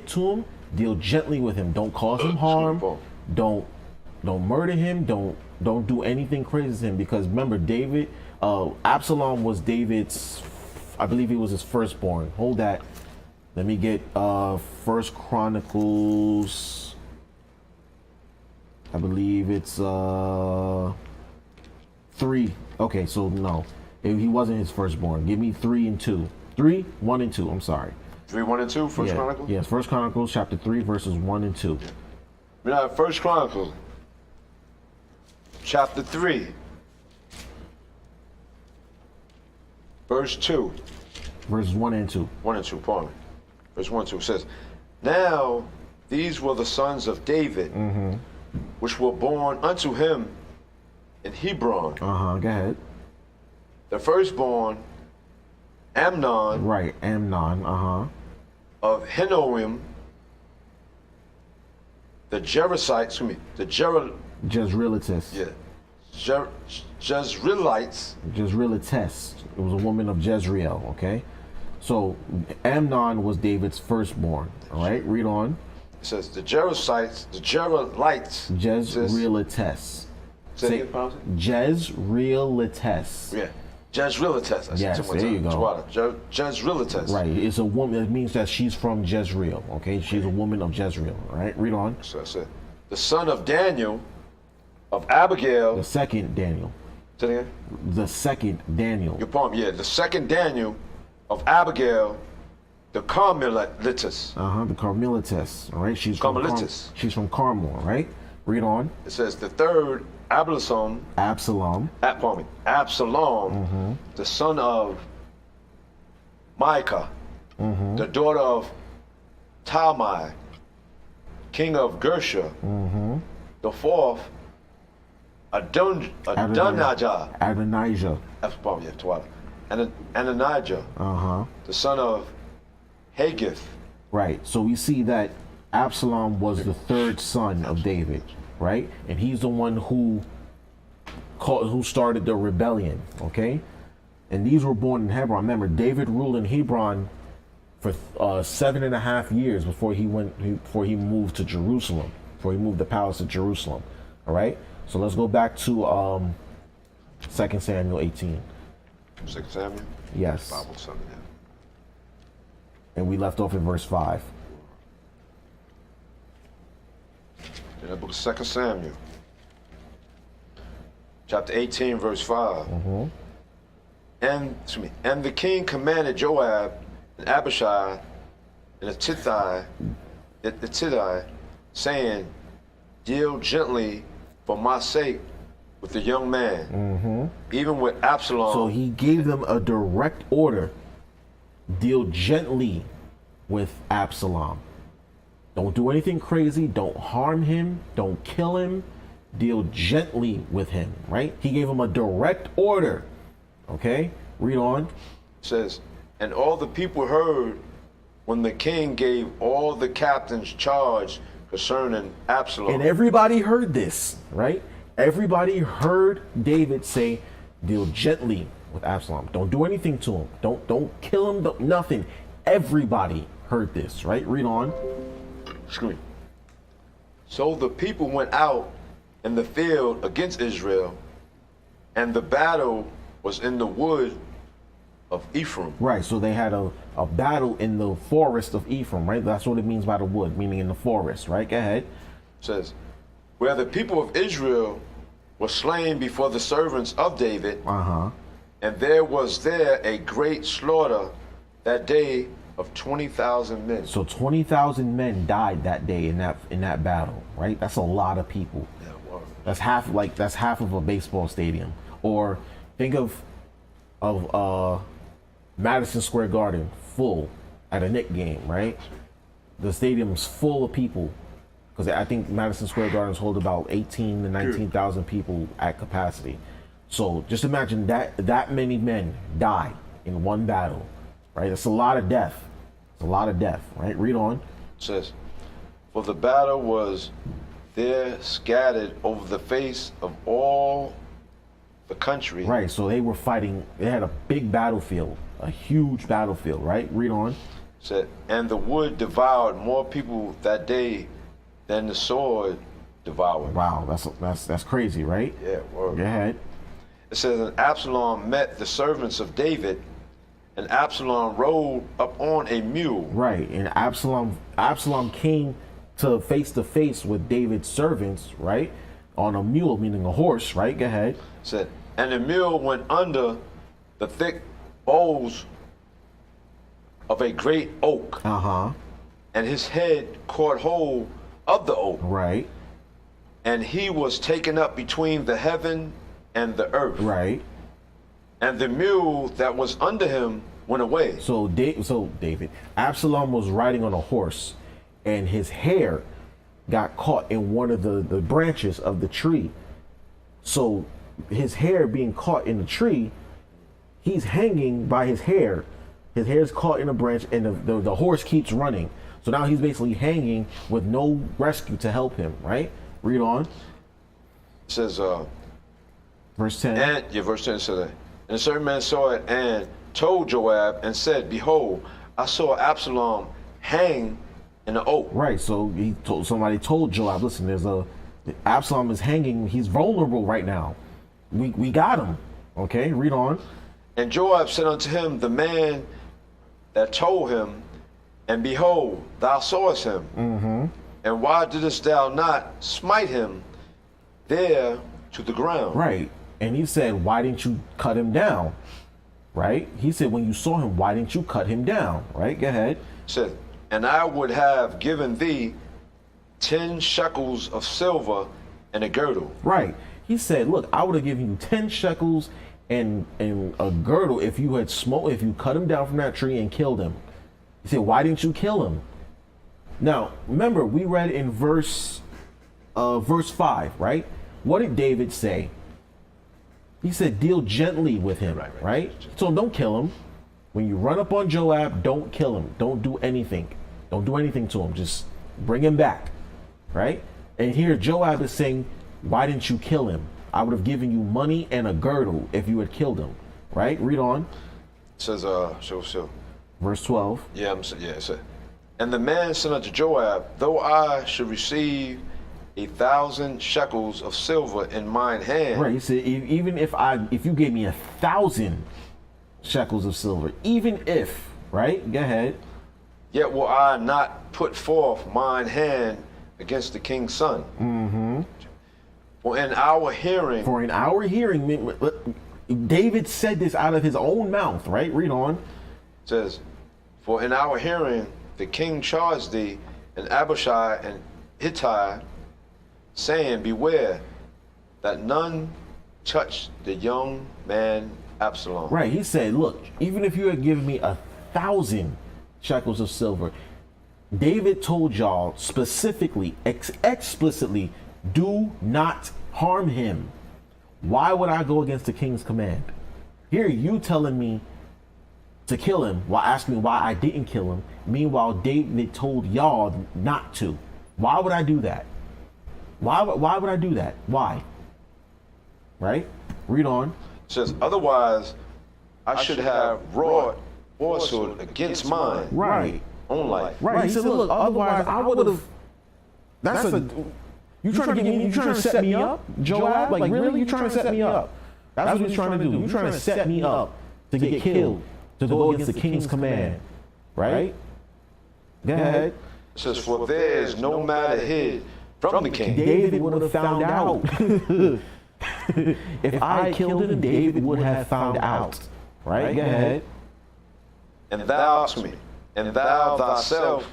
to him, deal gently with him. Don't cause him harm. Don't murder him. Don't do anything crazy to him, because remember, Absalom was David's, I believe he was his firstborn. Hold that. Let me get First Chronicles. I believe it's 3. Okay, so no, he wasn't his firstborn. Give me 3 and 2. 3, 1 and 2. I'm sorry. 3, 1 and 2. First Chronicles. Yes, First Chronicles chapter 3 verses 1 and 2. We have First Chronicles chapter 3, verse 2. Verses 1 and 2. 1 and 2. Pardon me. Verse 1 and 2 says, Now these were the sons of David, which were born unto him in Hebron. Go ahead. The firstborn, Amnon. Right, Amnon. Of Hinoam, the Jezreelites. Jezreelites. Yeah. Jezreelites. Jezreelites. It was a woman of Jezreel. Okay. So Amnon was David's firstborn. All right. Read on. It says the Jezreelites. Jezreelites. Say Jezreelites. Yeah. Jezreelites. Yes, there you go. Jezreelites. Right. It's a woman. It means that she's from Jezreel. Okay. She's a woman of Jezreel. All right. Read on. So that's it. The son of Daniel, of Abigail. The second Daniel. Say it again. The second Daniel. Your poem, yeah. The second Daniel of Abigail, the Carmelites. The Carmelites. All right. She's Carmelites. She's from Carmel. Right. Read on. It says the third Absalom. The son of Micah, the daughter of Talmai, king of Gersha. The fourth, Adonijah. Ananijah, the son of Haggith. Right. So we see that Absalom was the third son of David, right? And he's the one who started the rebellion, okay? And these were born in Hebron. Remember, David ruled in Hebron for 7.5 years before he moved to Jerusalem, before he moved the palace to Jerusalem. All right. So let's go back to 2 Samuel 18. 2 Samuel. Yes. Bible study, yeah. And we left off in verse 5. In the book of 2 Samuel, chapter 18, verse 5. And the king commanded Joab and Abishai and the Tithai, saying, deal gently for my sake with the young man, even with Absalom. So he gave them a direct order. Deal gently with Absalom. Don't do anything crazy. Don't harm him. Don't kill him. Deal gently with him, right? He gave him a direct order. Okay, read on. It says, and all the people heard when the king gave all the captains charge concerning Absalom. And everybody heard this, right? Everybody heard David say, deal gently with Absalom. Don't do anything to him. Don't kill him, nothing. Everybody heard this, right? Read on. Excuse me. So the people went out in the field against Israel, and the battle was in the wood of Ephraim. Right, so they had a battle in the forest of Ephraim, right? That's what it means by the wood, meaning in the forest, right? Go ahead. It says, where the people of Israel were slain before the servants of David, and there was there a great slaughter that day of 20,000 men. So 20,000 men died that day in that battle, right? That's a lot of people. Yeah, wow. That's half of a baseball stadium. Or think of Madison Square Garden full at a Knicks game, right? The stadium's full of people because I think Madison Square Gardens hold about 18 to 19,000 people at capacity. So just imagine that many men die in one battle, right? It's a lot of death. It's a lot of death, right? Read on. It says, for the battle was there scattered over the face of all the country. Right, so they were fighting, they had a big battlefield, a huge battlefield, right? Read on. It said, and the wood devoured more people that day than the sword devoured. Wow, that's crazy, right? Yeah, word. Go ahead. It says, and Absalom met the servants of David, and Absalom rode up on a mule. Right, and Absalom came to face with David's servants, right? On a mule, meaning a horse, right? Go ahead. It said, and the mule went under the thick boughs of a great oak. And his head caught hold of the oak. Right. And he was taken up between the heaven and the earth. Right. And the mule that was under him went away. So David, Absalom was riding on a horse, and his hair got caught in one of the branches of the tree. So his hair being caught in the tree, he's hanging by his hair. His hair's caught in a branch, and the horse keeps running. So now he's basically hanging with no rescue to help him, right? Read on. It says, verse 10. Verse 10 says that. And a certain man saw it and told Joab and said, behold, I saw Absalom hang in the oak. Right, so somebody told Joab, listen, Absalom is hanging, he's vulnerable right now. We got him. Okay, read on. And Joab said unto him, the man that told him, and behold, thou sawest him. And why didst thou not smite him there to the ground? Right. And he said, why didn't you cut him down? Right? He said, when you saw him, why didn't you cut him down? Right? Go ahead. Said, and I would have given thee 10 shekels of silver and a girdle. Right. He said, look, I would have given you 10 shekels and a girdle if you cut him down from that tree and killed him. He said, why didn't you kill him? Now, remember, we read in verse 5, right? What did David say? He said, deal gently with him, right? So don't kill him. When you run up on Joab, don't kill him. Don't do anything. Don't do anything to him. Just bring him back, right? And here Joab is saying, why didn't you kill him? I would have given you money and a girdle if you had killed him, right? Read on. It says, Verse 12. Yeah, it said, and the man said unto Joab, though I should receive 1,000 shekels of silver in mine hand. Right, he said, even if you gave me 1,000 shekels of silver, even if, right? Go ahead. Yet will I not put forth mine hand against the king's son. For in our hearing, David said this out of his own mouth, right? Read on. Says, for in our hearing, the king charged thee, and Abishai and Hittai, saying, beware that none touch the young man Absalom. Right, he said, look, even if you had given me 1,000 shekels of silver, David told y'all specifically, explicitly, do not harm him. Why would I go against the king's command? Here you telling me to kill him while asking me why I didn't kill him. Meanwhile, David told y'all not to. Why would I do that? Why would I do that? Why? Right? Read on. It says, otherwise, I should have wrought falsehood against mine. Right. Own life. Right. He said, look, otherwise I would have. You trying to set me up, Joab? Like, really? You trying to set me up? That's what you're trying to do. You're trying to set me up to get killed, to go against the king's command. Right? Go ahead. It says, for there is no matter hid from the king. David would have found out. If I killed him, David would have found out. Right? Go ahead. And thou thyself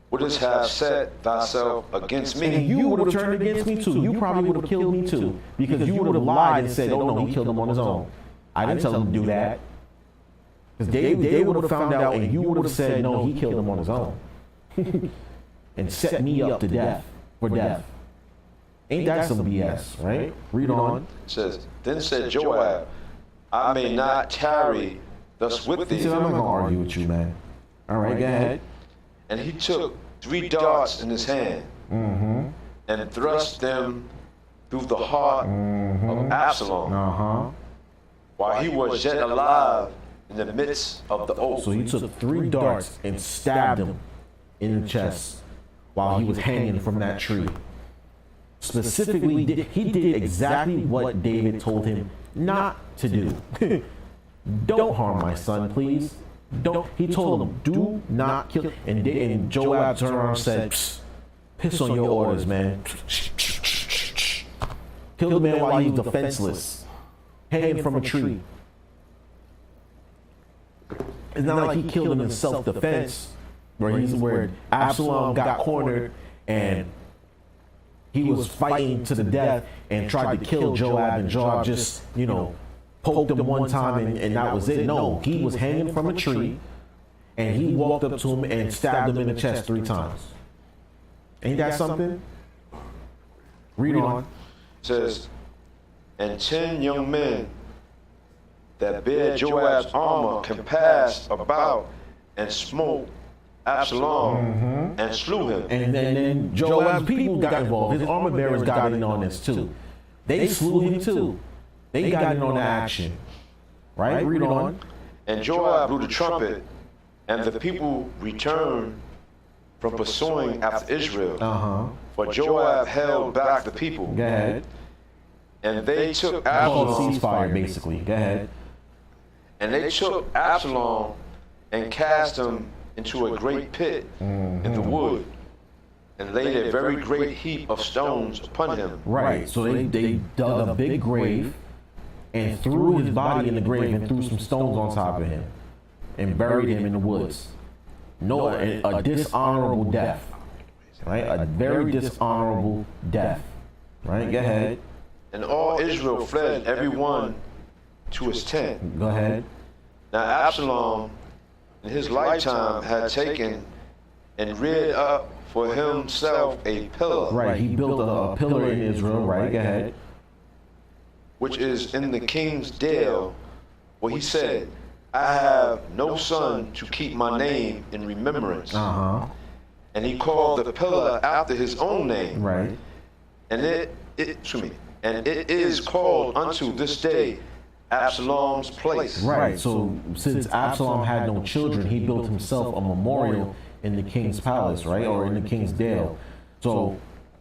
wouldst have set thyself against me. And you would have turned against me too. You probably would have killed me too. Because you would have lied and said, oh no, he killed him on his own. I didn't tell him to do that. Because David would have found out and you would have said, no, he killed him on his own. And set me up to death, for death. Ain't that some BS, right? Read on. It says, then said Joab, I may not tarry thus with thee. He said, I'm not going to argue with you, man. All right, go ahead. And he took 3 darts in his hand and thrust them through the heart of Absalom while he was yet alive in the midst of the oak. So he took 3 darts and stabbed him in the chest while he was hanging from that tree. Specifically, he did exactly what David told him not to do. Don't harm my son, please. Don't. He told him, do not kill. And Joab turned around and said, piss on your orders, man. Kill the man while he's defenseless. Hang him from a tree. It's not like he killed him in self-defense, where Absalom got cornered and he was fighting to the death and tried to kill Joab, and Joab just, poked him one time and that was it. No, he was hanging from a tree and he walked up to him and stabbed him in the chest 3 times. Ain't that something? Read on. It says, and 10 young men that bear Joab's armor compassed about and smote Absalom and slew him. And then Joab's people got involved. His armor bearers got in on this too. They slew him too. They got in on the action. Right? Read on. And Joab blew the trumpet, and the people returned from pursuing after Israel. For Joab held back the people. Go ahead. And they took Absalom. Ceasefire, basically. Go ahead. And they took Absalom and cast him into a great pit in the wood, and laid a very great heap of stones upon him. Right. So they dug a big grave and threw his body in the grave and threw some stones on top of him and buried him in the woods. A dishonorable death. Right? A very dishonorable death. Right? Go ahead. And all Israel fled, every one to his tent. Go ahead. Now Absalom in his lifetime had taken and reared up for himself a pillar. Right, he built a pillar in Israel, right, go ahead. Which is in the king's dale, where he said, I have no son to keep my name in remembrance. And he called the pillar after his own name. Right. And it is called unto this day Absalom's place. Right. So since Absalom had no children, he built himself a memorial in the king's palace, right, or in the king's dale. So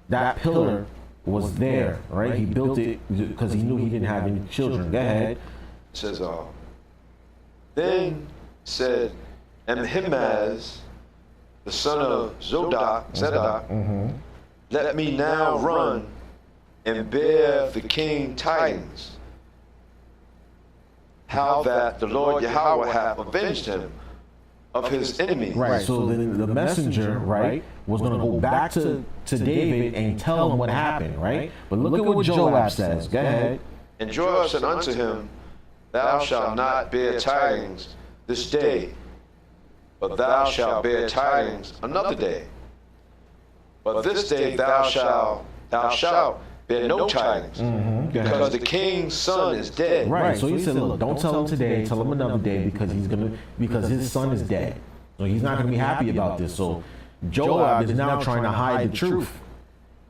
that pillar was there, right? He built it because he knew he didn't have any children. Go ahead. It says, then said Ahimaaz, the son of Zadok, let me now run and bear the king tidings, how that the Lord Yahweh hath avenged him of his enemies. Right. So then the messenger, right, was going to go back to David and tell him what happened, right? But look at what Joab says. Go ahead. And Joab said unto him, Thou shalt not bear tidings this day, but thou shalt bear tidings another day. But this day thou shalt bear no tidings, because the king's son is dead. Right. So he said, look, don't tell him today, tell him another day, because his son is dead. So he's not gonna be happy about this. So Joab is now trying to hide the truth.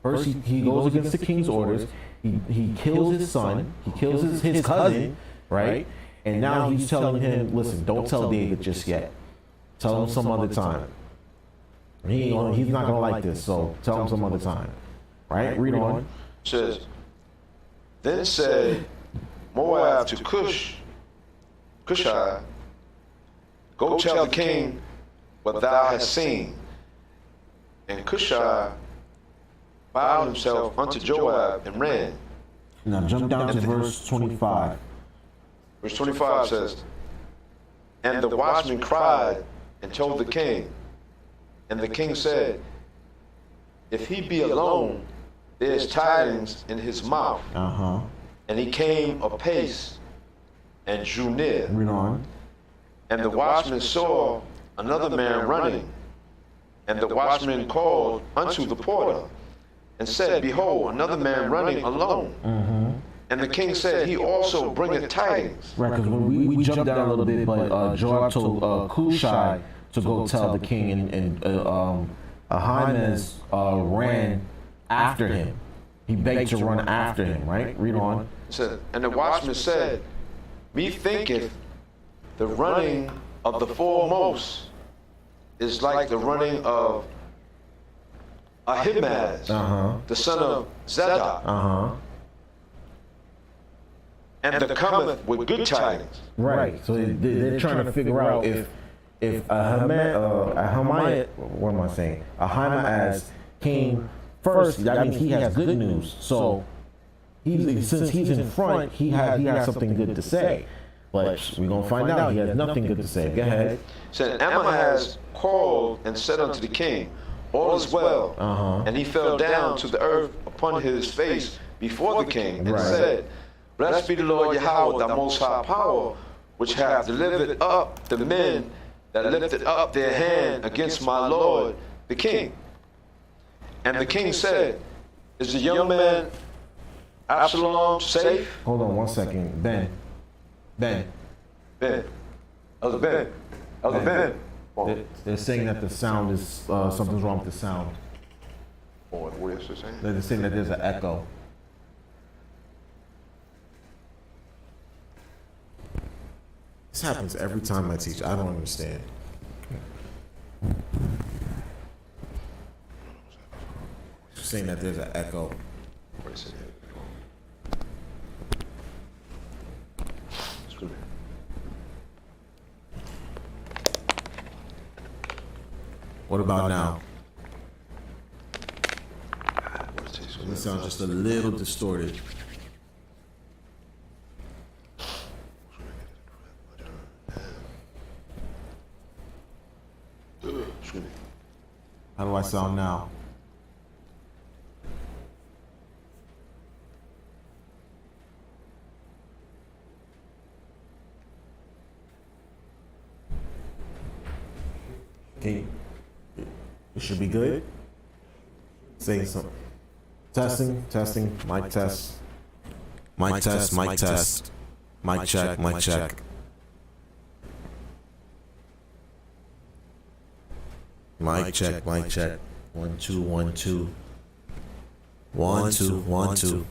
First he goes against the king's orders, he kills his son, he kills his cousin, right? And now he's telling him, listen, don't tell David just yet. Tell him some other time. He's not gonna like this, so tell him some other time. Right? Read on. Says, then said Moab to Cushai, go tell the king what thou hast seen. And Cushai bowed himself unto Joab and ran. Now jump down to verse 25. Verse 25 says, and the watchman cried and told the king. And the king said, if he be alone, there's tidings in his mouth. And he came apace and drew near. Read on. And the watchman saw another man running. And the watchman called unto the porter and said, behold, another man running alone. And the king said, he also bringeth tidings. Right, because when we jumped down a little bit, but Joab told Cushai to go tell the king, and Ahimaaz ran after him. He begged to run after him, right? Read on. It said, and the watchman said, methinketh the running of the foremost is like the running of Ahimaaz, the son of Zadok, and the cometh with good tidings. Right. So they're trying to figure out if Ahimaaz came first, that means he has good news. So since he's in front, he has something good to say. But we're gonna find out he has nothing good to say. Go ahead. Said Ahimaaz called and said unto the king, all is well. And he fell down to the earth upon his face before the king and said, blessed be the Lord Yahweh, thy most high power, which hath delivered up the men that lifted up their hand against my lord the king. And the king said, is the young man Absalom safe? Hold on 1 second. Ben. Elder Ben. They're saying that the sound is, something's wrong with the sound. What is it saying? They're saying that there's an echo. This happens every time I teach. I don't understand. She's saying that there's an echo. What is it? What about now? It sounds just a little distorted. How do I sound now? Okay, it should be good. Say something. Testing, mic test. Mic test. Mic check. Mic check. Mic check. 1 2 1 2. 1 2 1 2.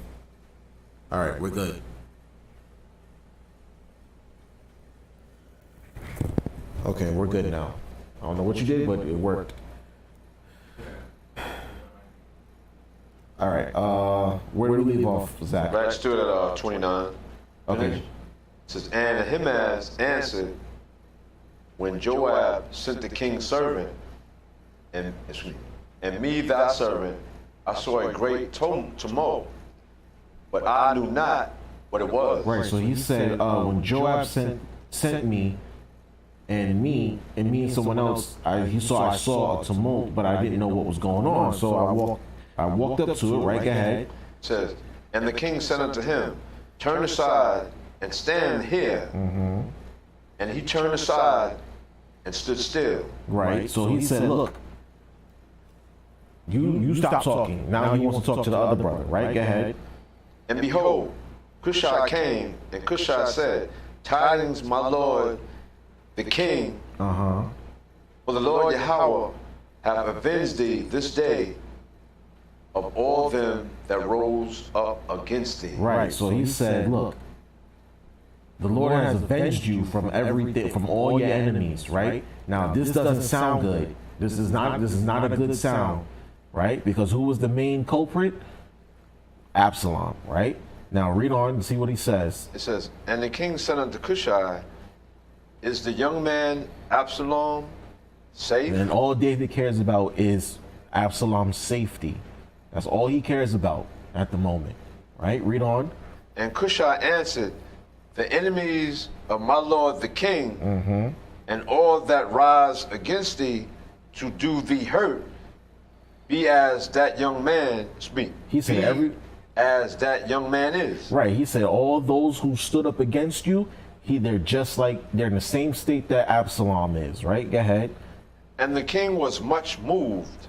All right, we're good. Okay, we're good now. I don't know what you did, but it worked. All right, where do we leave off, Zach? Right, stood at 29. Okay. It says, and Ahimaaz answered, when Joab sent the king's servant, and me thy servant, I saw a great tumult but I knew not what it was. Right. So he said, when Joab sent me, and me and someone else, I saw a tumult, but I didn't know what was going on. So I walked up to it. Right ahead. It says, and the king said unto him, turn aside and stand here. And he turned aside and stood still. Right. So he said, look, you stop talking. Now he wants to talk to the other brother. Right. Go ahead. And behold, Cushai came, and Cushai said, tidings, my lord, the king, for the Lord Yahweh have avenged thee this day of all them that rose up against thee. Right. So he said, look, the Lord has avenged you from everything, from all your enemies. Right. Now this doesn't sound good. This is not a good sound. Right. Because who was the main culprit? Absalom. Right. Now read on and see what he says. It says, and the king said unto Cushai, is the young man Absalom safe? And all David cares about is Absalom's safety. That's all he cares about at the moment. Right? Read on. And Cushai answered, the enemies of my lord the king, and all that rise against thee to do thee hurt, be as that young man speak. He said as that young man is. Right. He said all those who stood up against you, they're in the same state that Absalom is. Right. Go ahead. And the king was much moved,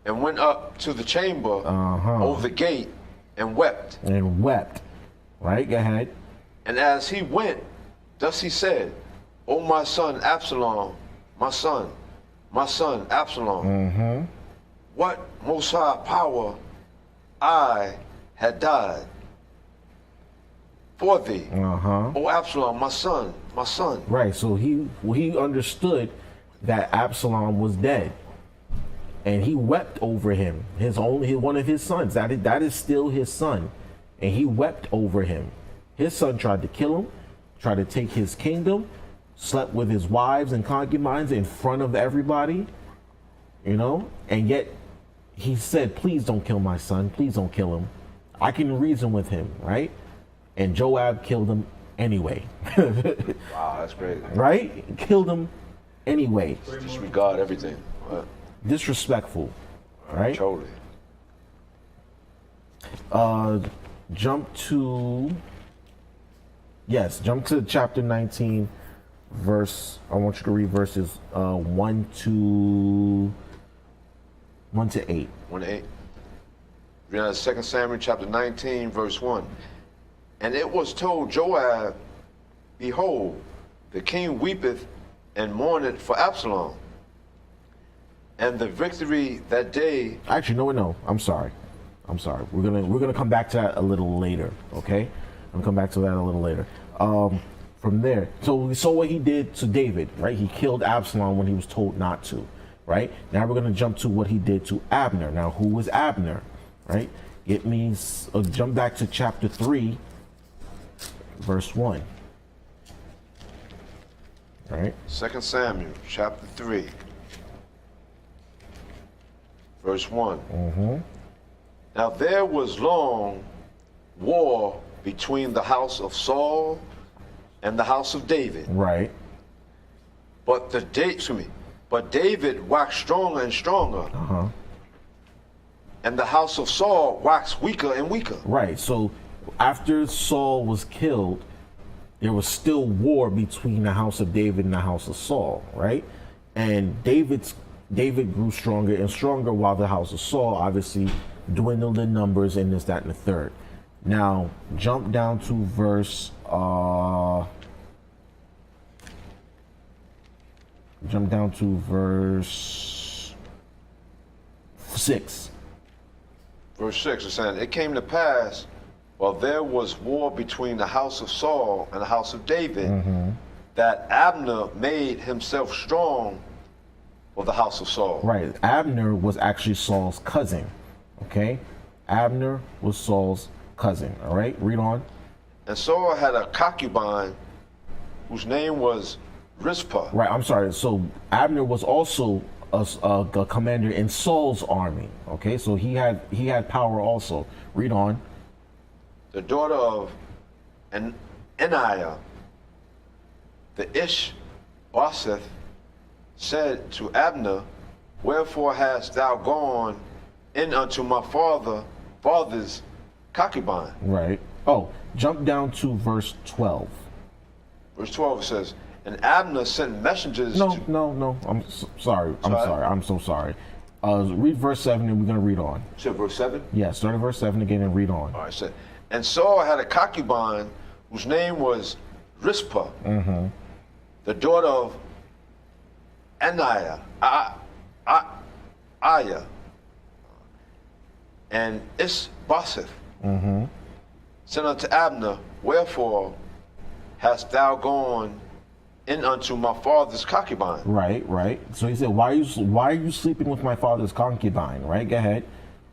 and went up to the chamber over the gate, and wept. Right. Go ahead. And as he went, thus he said, O my son Absalom, my son Absalom, what most high power I had died for thee, O Absalom, my son. Right. So he understood that Absalom was dead, and he wept over him. One of his sons. That is still his son, and he wept over him. His son tried to kill him, tried to take his kingdom, slept with his wives and concubines in front of everybody, and yet he said, please don't kill my son. Please don't kill him. I can reason with him, right? And Joab killed him anyway. Wow, that's crazy. Right? Killed him anyway. Disregard everything. What? Disrespectful, right? Totally. Jump to chapter 19, verse. I want you to read verses 1 to 8. 1 to 8. Read out 2 Samuel chapter 19, verse 1. And it was told Joab, behold, the king weepeth and mourneth for Absalom. And the victory that day. Actually, no. I'm sorry. We're gonna come back to that a little later. Okay, I'm gonna come back to that a little later. From there, so we saw what he did to David, right? He killed Absalom when he was told not to, right? Now we're gonna jump to what he did to Abner. Now, who was Abner, right? It means jump back to chapter 3, verse 1. All right. 2 Samuel chapter 3, verse 1. Now there was long war between the house of Saul and the house of David. Right. But David waxed stronger and stronger. And the house of Saul waxed weaker and weaker. Right. So after Saul was killed, there was still war between the house of David and the house of Saul, right? And David grew stronger and stronger, while the house of Saul obviously dwindled in numbers and this, that, and the third. Now, jump down to verse 6. Verse 6 is saying, it came to pass, while there was war between the house of Saul and the house of David, that Abner made himself strong for the house of Saul. Right. Abner was actually Saul's cousin. Okay? Abner was Saul's cousin. All right? Read on. And Saul had a concubine whose name was Rizpah. Right. I'm sorry. So Abner was also a commander in Saul's army. Okay? So he had power also. Read on. the daughter of Aniah, the Ishbosheth, said to Abner, wherefore hast thou gone in unto my father's concubine? Right. Oh, jump down to verse 12. Verse 12 says, and Abner sent messengers No, to... no. Sorry. I'm so sorry. Read verse 7 and we're going to read on. You said verse 7? Yeah, start at verse 7 again and read on. All right, so, and Saul had a concubine whose name was Rizpah, the daughter of Aniah, and Ishbosheth sent unto Abner, wherefore hast thou gone in unto my father's concubine? Right. So he said, why are you sleeping with my father's concubine? Right, go ahead.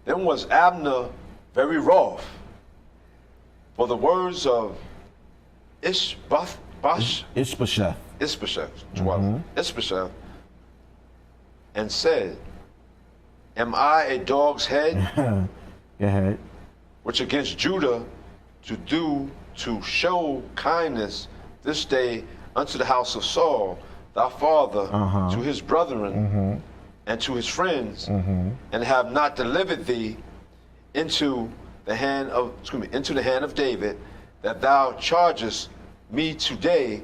Then was Abner very wroth for the words of Ishbosheth, and said, am I a dog's head? Go ahead. Which against Judah to show kindness this day unto the house of Saul, thy father, to his brethren and to his friends, and have not delivered thee into the hand of David, that thou chargest me today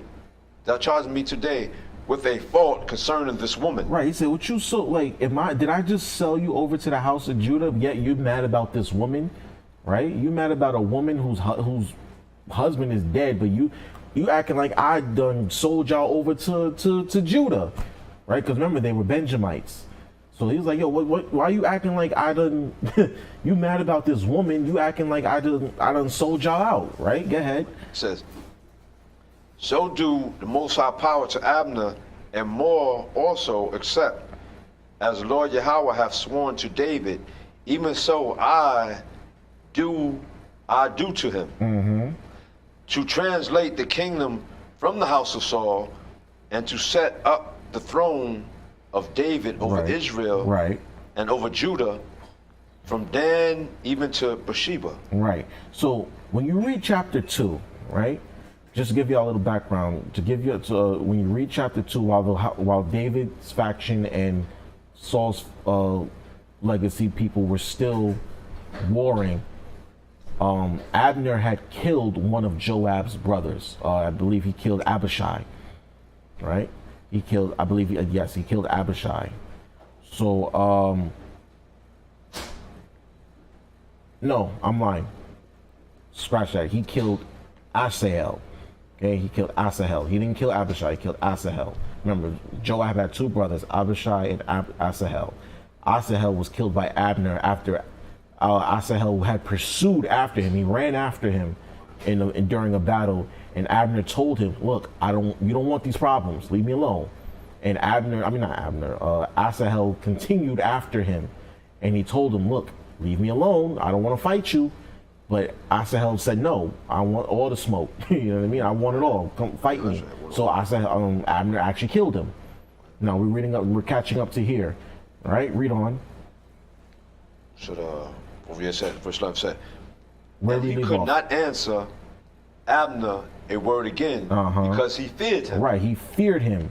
with a fault concerning this woman. Right. He said, "What you so like? Did I just sell you over to the house of Judah? Yet you're mad about this woman, right? You mad about a woman whose husband is dead, but you acting like I done sold y'all over to Judah, right? Because remember they were Benjamites. So he was like, yo, what? Why are you acting like I done? You mad about this woman? You acting like I done sold y'all out, right? Go ahead." It says, so do the Most High power to Abner, and more also, except as the Lord Yahweh hath sworn to David, even so I do to him, to translate the kingdom from the house of Saul, and to set up the throne of David over Israel, and over Judah, from Dan even to Beersheba. Right. So when you read chapter 2, right? Just to give you a little background, when you read chapter 2, while David's faction and Saul's legacy people were still warring, Abner had killed one of Joab's brothers. I believe he killed Abishai, right? He killed Abishai. So, no, I'm lying. Scratch that. He killed Asahel. Okay, he killed Asahel. He didn't kill Abishai, he killed Asahel. Remember, Joab had two brothers, Abishai and Asahel. Asahel was killed by Abner after Asahel had pursued after him. He ran after him during a battle, and Abner told him, look, you don't want these problems, leave me alone. And Asahel continued after him, and he told him, look, leave me alone, I don't want to fight you. But Asahel said, no, I want all the smoke. You know what I mean? I want it all. Come fight me. So Abner actually killed him. Now we're catching up to here. All right, read on. So over here said, verse 11 said, Where and he could not answer Abner a word again, because he feared him. Right, he feared him.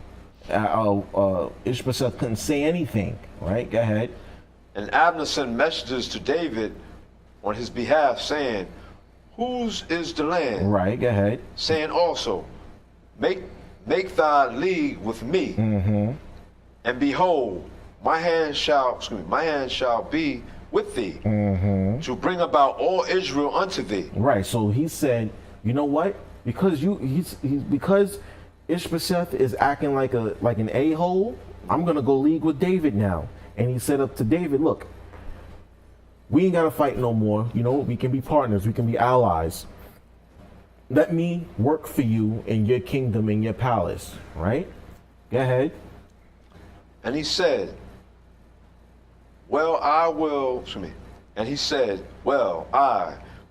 Ishbosheth couldn't say anything. Right, go ahead. And Abner sent messengers to David on his behalf, saying, whose is the land? Right, go ahead. Saying also, make thy league with me, and behold, my hand shall be with thee, to bring about all Israel unto thee. Right. So he said, you know what? Because because Ishbosheth is acting like an a-hole, I'm gonna go league with David now. And he said up to David, look, we ain't gotta fight no more. You know, we can be partners. We can be allies. Let me work for you in your kingdom, in your palace. Right? Go ahead. And he said, I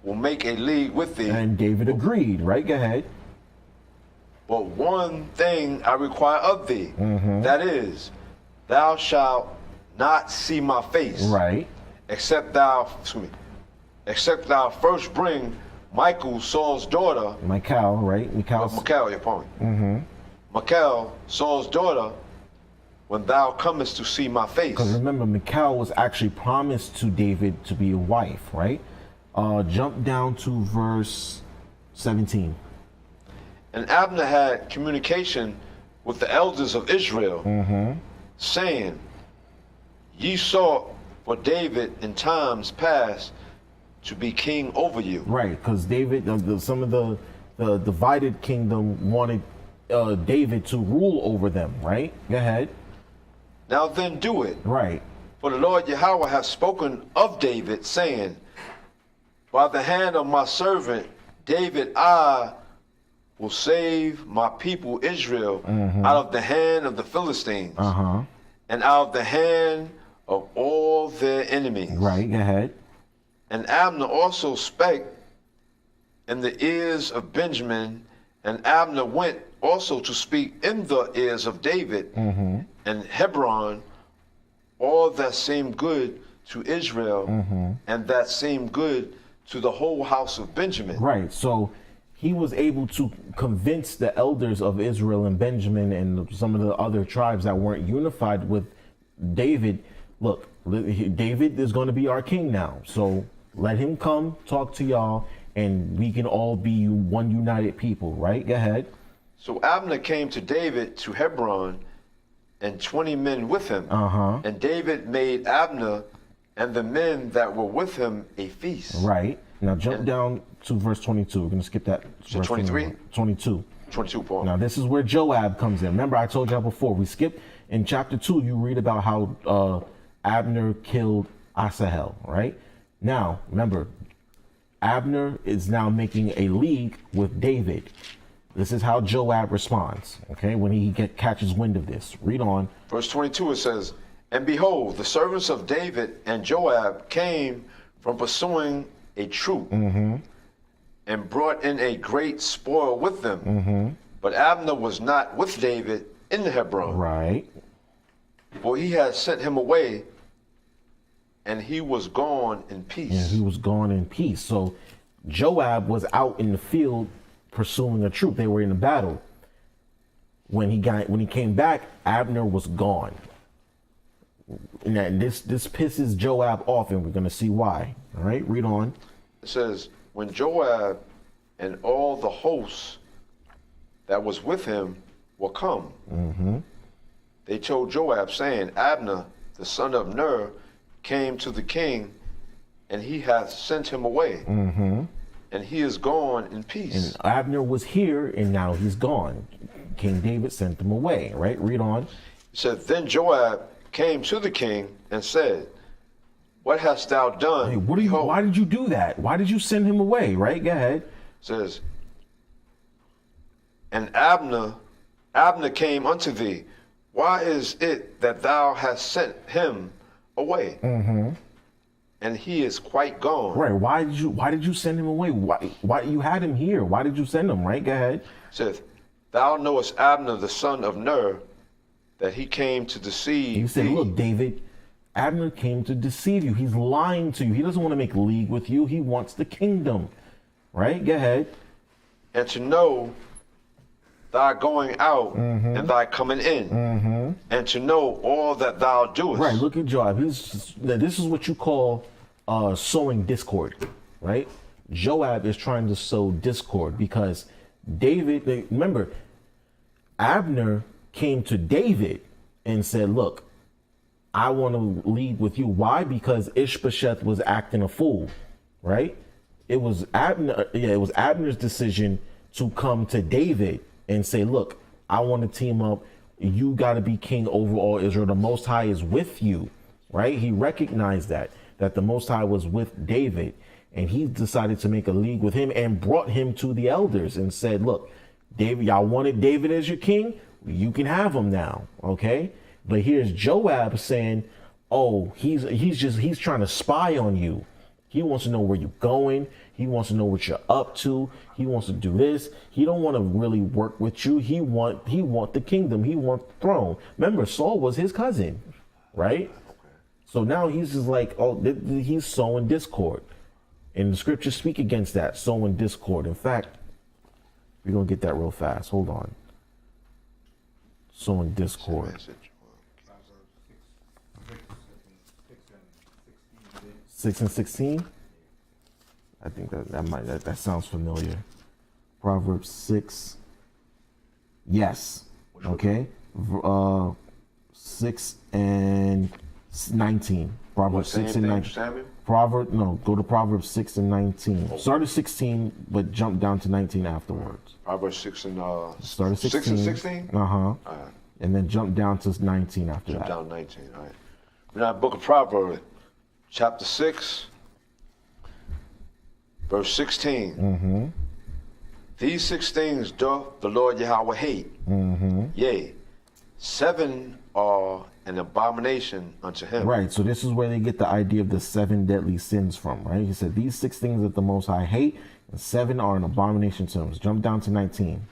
will make a league with thee. And David agreed. Right? Go ahead. But one thing I require of thee, that is, thou shalt not see my face. Right. Except thou first bring Michal, Saul's daughter. Michal, right? Michal, your pardon. Michal, Saul's daughter, when thou comest to see my face. Because remember, Michal was actually promised to David to be a wife, right? Jump down to verse 17. And Abner had communication with the elders of Israel, saying, Ye sought for David in times past to be king over you. Right, because David, some of the divided kingdom wanted David to rule over them, right? Go ahead. Now then do it. Right. For the Lord Yahweh hath spoken of David, saying, By the hand of my servant David, I will save my people Israel out of the hand of the Philistines and out of the hand of all their enemies. Right, go ahead. And Abner also spake in the ears of Benjamin, and Abner went also to speak in the ears of David and Hebron, all that seemed good to Israel, and that seemed good to the whole house of Benjamin. Right, so he was able to convince the elders of Israel and Benjamin and some of the other tribes that weren't unified with David. Look, David is going to be our king now, so let him come talk to y'all, and we can all be one united people, right? Go ahead. So Abner came to David to Hebron, and 20 men with him. And David made Abner and the men that were with him a feast. Right. Now jump down to verse 22. We're going to skip that. So 23? 22. 22, Paul. Now this is where Joab comes in. Remember, I told y'all before, we skipped in chapter 2, you read about how Abner killed Asahel, right? Now, remember, Abner is now making a league with David. This is how Joab responds, okay, when he catches wind of this. Read on. Verse 22, it says, And behold, the servants of David and Joab came from pursuing a troop and brought in a great spoil with them. But Abner was not with David in Hebron. Right. For he had sent him away, and he was gone in peace. Yeah, he was gone in peace. So Joab was out in the field pursuing a troop. They were in a battle. When he came back, Abner was gone. And this pisses Joab off, and we're going to see why. All right, read on. It says, When Joab and all the hosts that was with him were come, they told Joab, saying, Abner, the son of Ner, came to the king, and he hath sent him away, and he is gone in peace. And Abner was here, and now he's gone. King David sent him away, right? Read on. It said, Then Joab came to the king and said, What hast thou done? Hey, why did you do that? Why did you send him away, right? Go ahead. It says, And Abner came unto thee. Why is it that thou hast sent him away? And he is quite gone. Right. Why did you send him away? Why you had him here? Why did you send him? Right. Go ahead. It says, Thou knowest Abner the son of Ner, that he came to deceive You said, thee. Look, David, Abner came to deceive you. He's lying to you. He doesn't want to make league with you. He wants the kingdom. Right. Go ahead. And to know thy going out and thy coming in, and to know all that thou doest. Right. Look at Joab. This is what you call sowing discord, right? Joab is trying to sow discord because David. Remember, Abner came to David and said, "Look, I want to lead with you." Why? Because Ishbosheth was acting a fool, right? It was Abner. Yeah, it was Abner's decision to come to David and say, "Look, I want to team up. You got to be king over all Israel. The Most High is with you," right? He recognized that the Most High was with David, and he decided to make a league with him and brought him to the elders and said, "Look, David, y'all wanted David as your king. You can have him now, okay?" But here's Joab saying, "Oh, he's trying to spy on you. He wants to know where you're going. He wants to know what you're up to. He wants to do this. He don't want to really work with you. He want the kingdom. He want the throne." Remember, Saul was his cousin, right? So now he's just like, oh, he's sowing discord. And the scriptures speak against that, sowing discord. In fact, we're going to get that real fast. Hold on. Sowing discord. 6 and 16? I think that sounds familiar. Proverbs 6. Yes. Okay. 6 and 19. Proverbs 6 and 19. Go to Proverbs 6 and 19. Oh. Start at 16, but jump down to 19 afterwards. Proverbs 6 and start at 16. 6 and 16? All right. And then jump down to 19 after jump that. Jump down 19, all right. Now, book of Proverbs, chapter 6, verse 16. Mm-hmm. These 6 things doth the Lord Yahweh hate. Mm-hmm. Yea, 7 are an abomination unto him. Right, so this is where they get the idea of the 7 deadly sins from, right? He said, these 6 things that the Most High hate, and 7 are an abomination to him. Let's jump down to 19.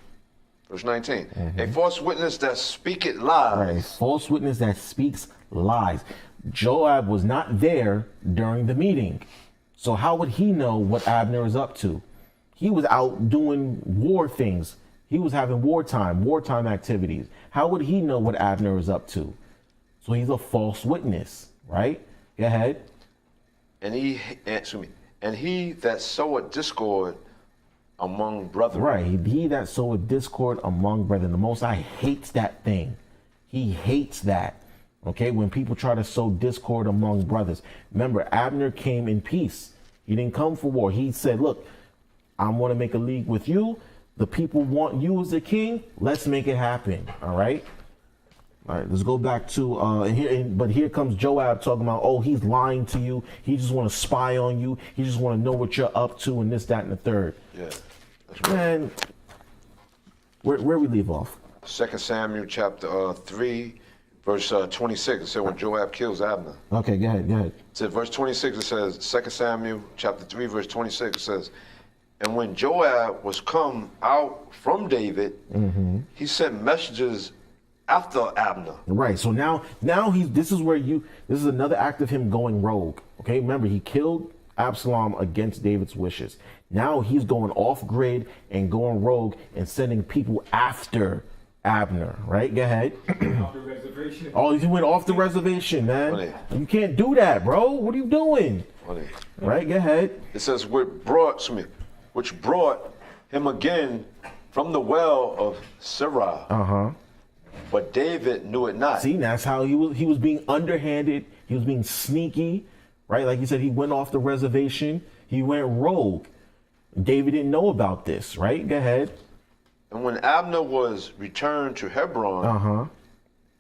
Verse 19. Mm-hmm. A false witness that speaketh lies. Right, a false witness that speaks lies. Joab was not there during the meeting. So how would he know what Abner is up to? He was out doing war things. He was having wartime activities. How would he know what Abner is up to? So he's a false witness, right? Go ahead. And he that soweth discord among brethren. Right, he that soweth discord among brethren. The Most High hates that thing. He hates that. Okay, when people try to sow discord among brothers. Remember, Abner came in peace. He didn't come for war. He said, look, I want to make a league with you. The people want you as the king. Let's make it happen. All right. All right, let's go back to but here comes Joab talking about, oh, he's lying to you. He just want to spy on you. He just want to know what you're up to and this, that, and the third. Yeah. Man, where we leave off? 2 Samuel chapter 3, verse 26. It said when Joab kills Abner. Okay, go ahead. It said verse 26. It says 2 Samuel chapter 3, verse 26. It says, and when Joab was come out from David, mm-hmm. he sent messengers after Abner. Right. So now this is another act of him going rogue. Okay. Remember, he killed Absalom against David's wishes. Now he's going off grid and going rogue and sending people after Abner. Right. Go ahead. Off the reservation. Oh, he went off the reservation, man. Funny. You can't do that, bro. What are you doing? Funny. Right. Go ahead. It says which brought him again from the well of Sirah. Uh-huh. But David knew it not. See, that's how he was being underhanded. He was being sneaky, right? Like you said, he went off the reservation. He went rogue. David didn't know about this, right? Go ahead. And when Abner was returned to Hebron,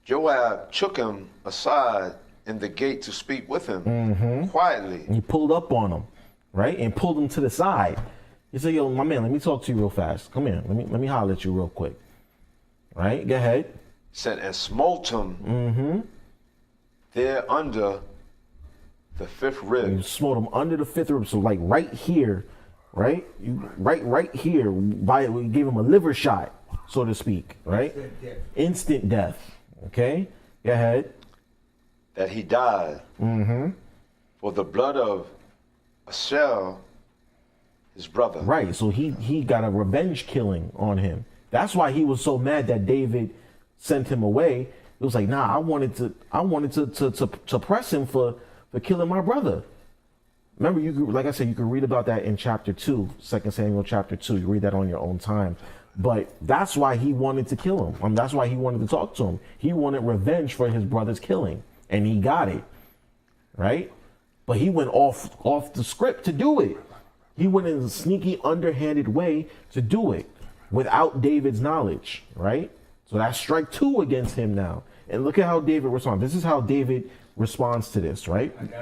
Joab took him aside in the gate to speak with him quietly. And he pulled up on him, right? And pulled him to the side. He said, yo, my man, let me talk to you real fast. Come here. Let me holler at you real quick. Right? Go ahead. Said, and smote him there under the 5th rib. You smote him under the 5th rib. So like right here, right? Right here, we gave him a liver shot, so to speak, right? Instant death. Okay? Go ahead. That he died. For the blood of Asher, his brother. Right. So he got a revenge killing on him. That's why he was so mad that David sent him away. It was like, nah, I wanted to press him for killing my brother. Remember, like I said, you can read about that in chapter 2, 2 Samuel chapter 2. You read that on your own time. But that's why he wanted to kill him. That's why he wanted to talk to him. He wanted revenge for his brother's killing, and he got it. Right? But he went off the script to do it. He went in a sneaky, underhanded way to do it without David's knowledge, right? So that's strike 2 against him now. And look at how David responds. This is how David responds to this, right? And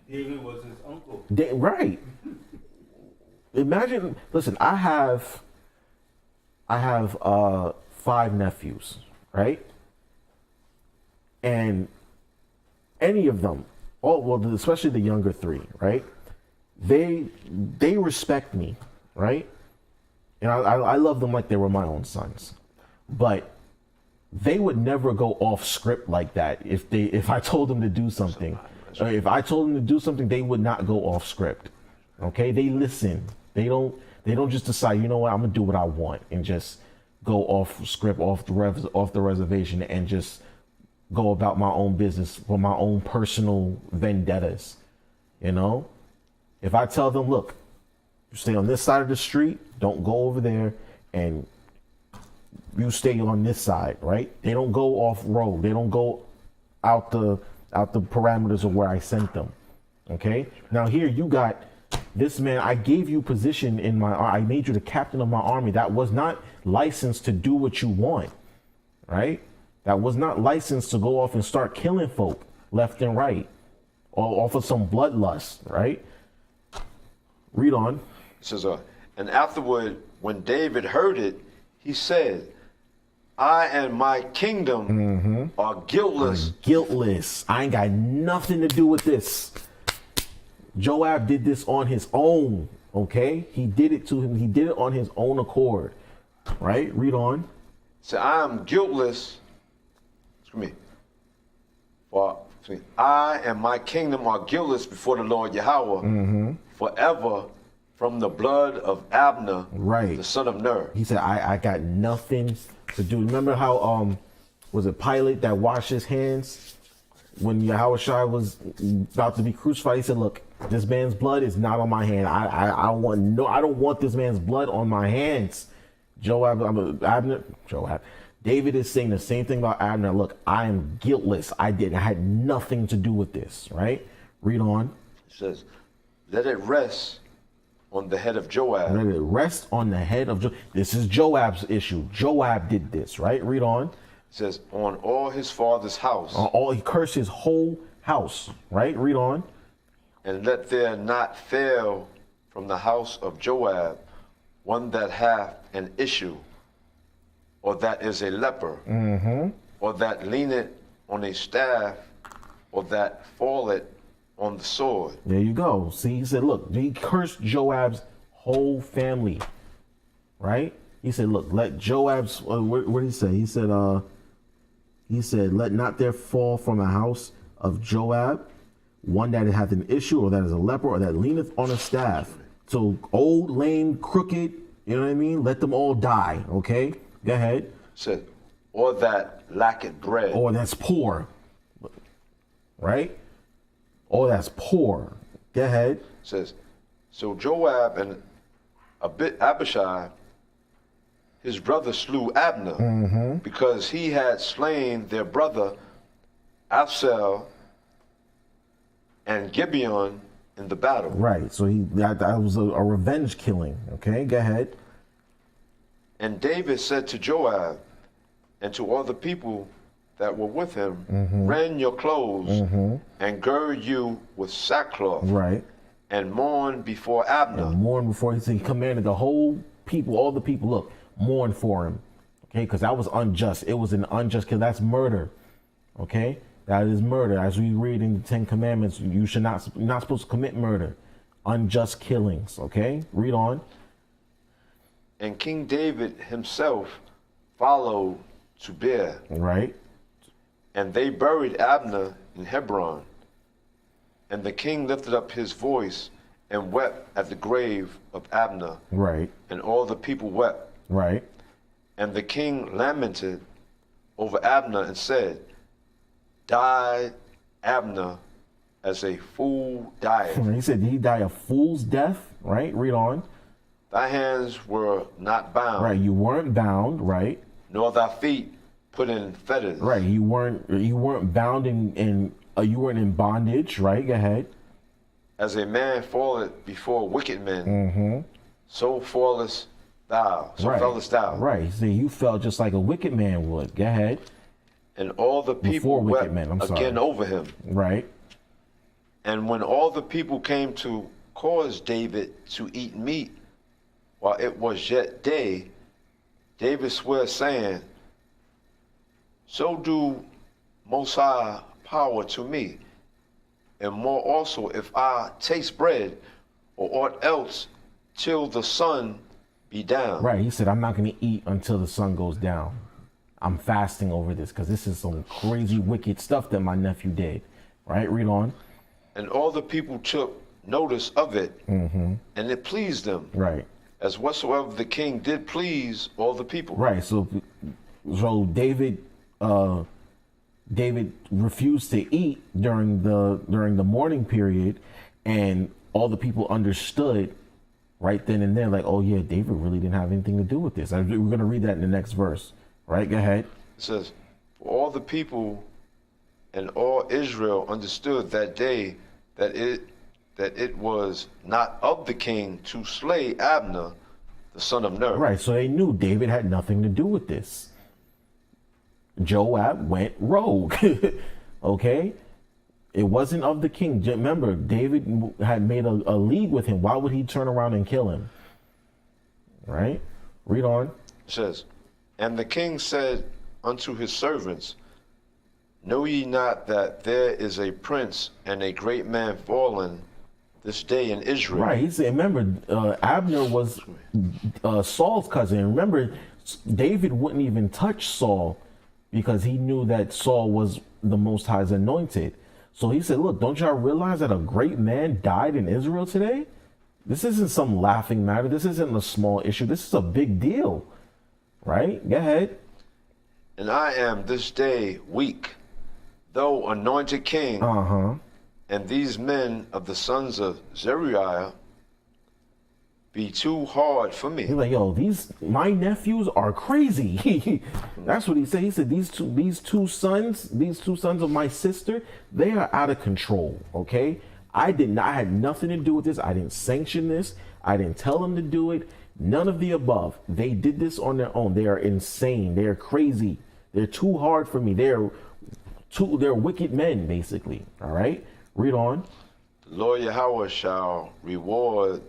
David was his uncle. Right. Imagine, listen, I have 5 nephews, right? And any of them, especially the younger 3, right? They respect me, right? And I love them like they were my own sons. But they would never go off script like that if I told them to do something. If I told them to do something, they would not go off script. Okay, they listen. They don't just decide, you know what, I'm gonna do what I want and just go off script, off the reservation, and just go about my own business for my own personal vendettas. You know, if I tell them, look, you stay on this side of the street, don't go over there, and you stay on this side, right? They don't go off road. They don't go out the parameters of where I sent them. Okay. Now here you got this man. I gave you position in I made you the captain of my army. That was not licensed to do what you want, right? That was not licensed to go off and start killing folk left and right, or off of some bloodlust, right? Read on. It says, and afterward, when David heard it, he said, I and my kingdom are guiltless. Guiltless. I ain't got nothing to do with this. Joab did this on his own, okay? He did it to him. He did it on his own accord, right? Read on. So I am guiltless. Excuse me. I and my kingdom are guiltless before the Lord Yahweh forever from the blood of Abner, right, the son of Ner. He said, I got nothing to do. Remember how was it Pilate that washed his hands when Yahushua was about to be crucified? He said, look, this man's blood is not on my hand. I don't want this man's blood on my hands. David is saying the same thing about Abner. Look, I am guiltless. I had nothing to do with this, right? Read on. It says, let it rest on the head of Joab. Let it rest on the head of Joab. This is Joab's issue. Joab did this, right? Read on. It says, on all his father's house. He cursed his whole house, right? Read on. And let there not fail from the house of Joab one that hath an issue, or that is a leper, or that leaneth on a staff, or that falleth on the sword. There you go. See, he said, look, he cursed Joab's whole family, right? He said, look, let Joab's, what did he say? He said, let not there fall from the house of Joab one that hath an issue, or that is a leper, or that leaneth on a staff. So old, lame, crooked, you know what I mean? Let them all die, okay? Go ahead. It said, or that lacketh bread. Or that's poor, right? Oh, that's poor. Go ahead. Says, so Joab and Abishai, his brother, slew Abner because he had slain their brother Absal and Gibeon in the battle. Right. So that was a revenge killing. Okay. Go ahead. And David said to Joab and to all the people that were with him, rend your clothes and gird you with sackcloth, right, and mourn before Abner. And mourn before he commanded the whole people, all the people, look, mourn for him, okay, because that was unjust. It was an unjust kill. That's murder, okay. That is murder. As we read in the 10 Commandments, you're not supposed to commit murder, unjust killings. Okay, read on. And King David himself followed to Beer. Right. And they buried Abner in Hebron. And the king lifted up his voice and wept at the grave of Abner. Right. And all the people wept. Right. And the king lamented over Abner and said, died Abner as a fool died. He said, did he die a fool's death? Right. Read on. Thy hands were not bound. Right. You weren't bound. Right. Nor thy feet put in fetters. Right. You weren't bound in you weren't in bondage. Right. Go ahead. As a man falleth before wicked men, so fallest thou. So fellest thou. Right. See, you fell just like a wicked man would. Go ahead. And all the people wept again over him. Right. And when all the people came to cause David to eat meat while it was yet day, David swore, saying, so do Most High power to me, and more also if I taste bread or aught else till the sun be down. Right. He said, I'm not going to eat until the sun goes down. I'm fasting over this because this is some crazy, wicked stuff that my nephew did. Right. Read on. And all the people took notice of it, and it pleased them. Right. As whatsoever the king did please all the people. Right. So David refused to eat during the morning period, and all the people understood right then and there, like, oh yeah, David really didn't have anything to do with this. We're going to read that in the next verse. Right? Go ahead. It says, for all the people and all Israel understood that day that it was not of the king to slay Abner, the son of Ner. Right. So they knew David had nothing to do with this. Joab went rogue. Okay? It wasn't of the king. Remember, David had made a league with him. Why would he turn around and kill him? Right? Read on. It says, and the king said unto his servants, know ye not that there is a prince and a great man fallen this day in Israel? Right. He said, remember, Abner was Saul's cousin. Remember, David wouldn't even touch Saul because he knew that Saul was the Most High's anointed. So he said, look, don't y'all realize that a great man died in Israel today? This isn't some laughing matter. This isn't a small issue. This is a big deal. Right? Go ahead. And I am this day weak, though anointed king, and these men of the sons of Zeruiah be too hard for me. He's like, yo, my nephews are crazy. That's what he said. He said, these two sons of my sister, they are out of control. Okay. I had nothing to do with this. I didn't sanction this. I didn't tell them to do it. None of the above. They did this on their own. They are insane. They are crazy. They're too hard for me. They're wicked men, basically. All right. Read on. Lord Yahweh shall reward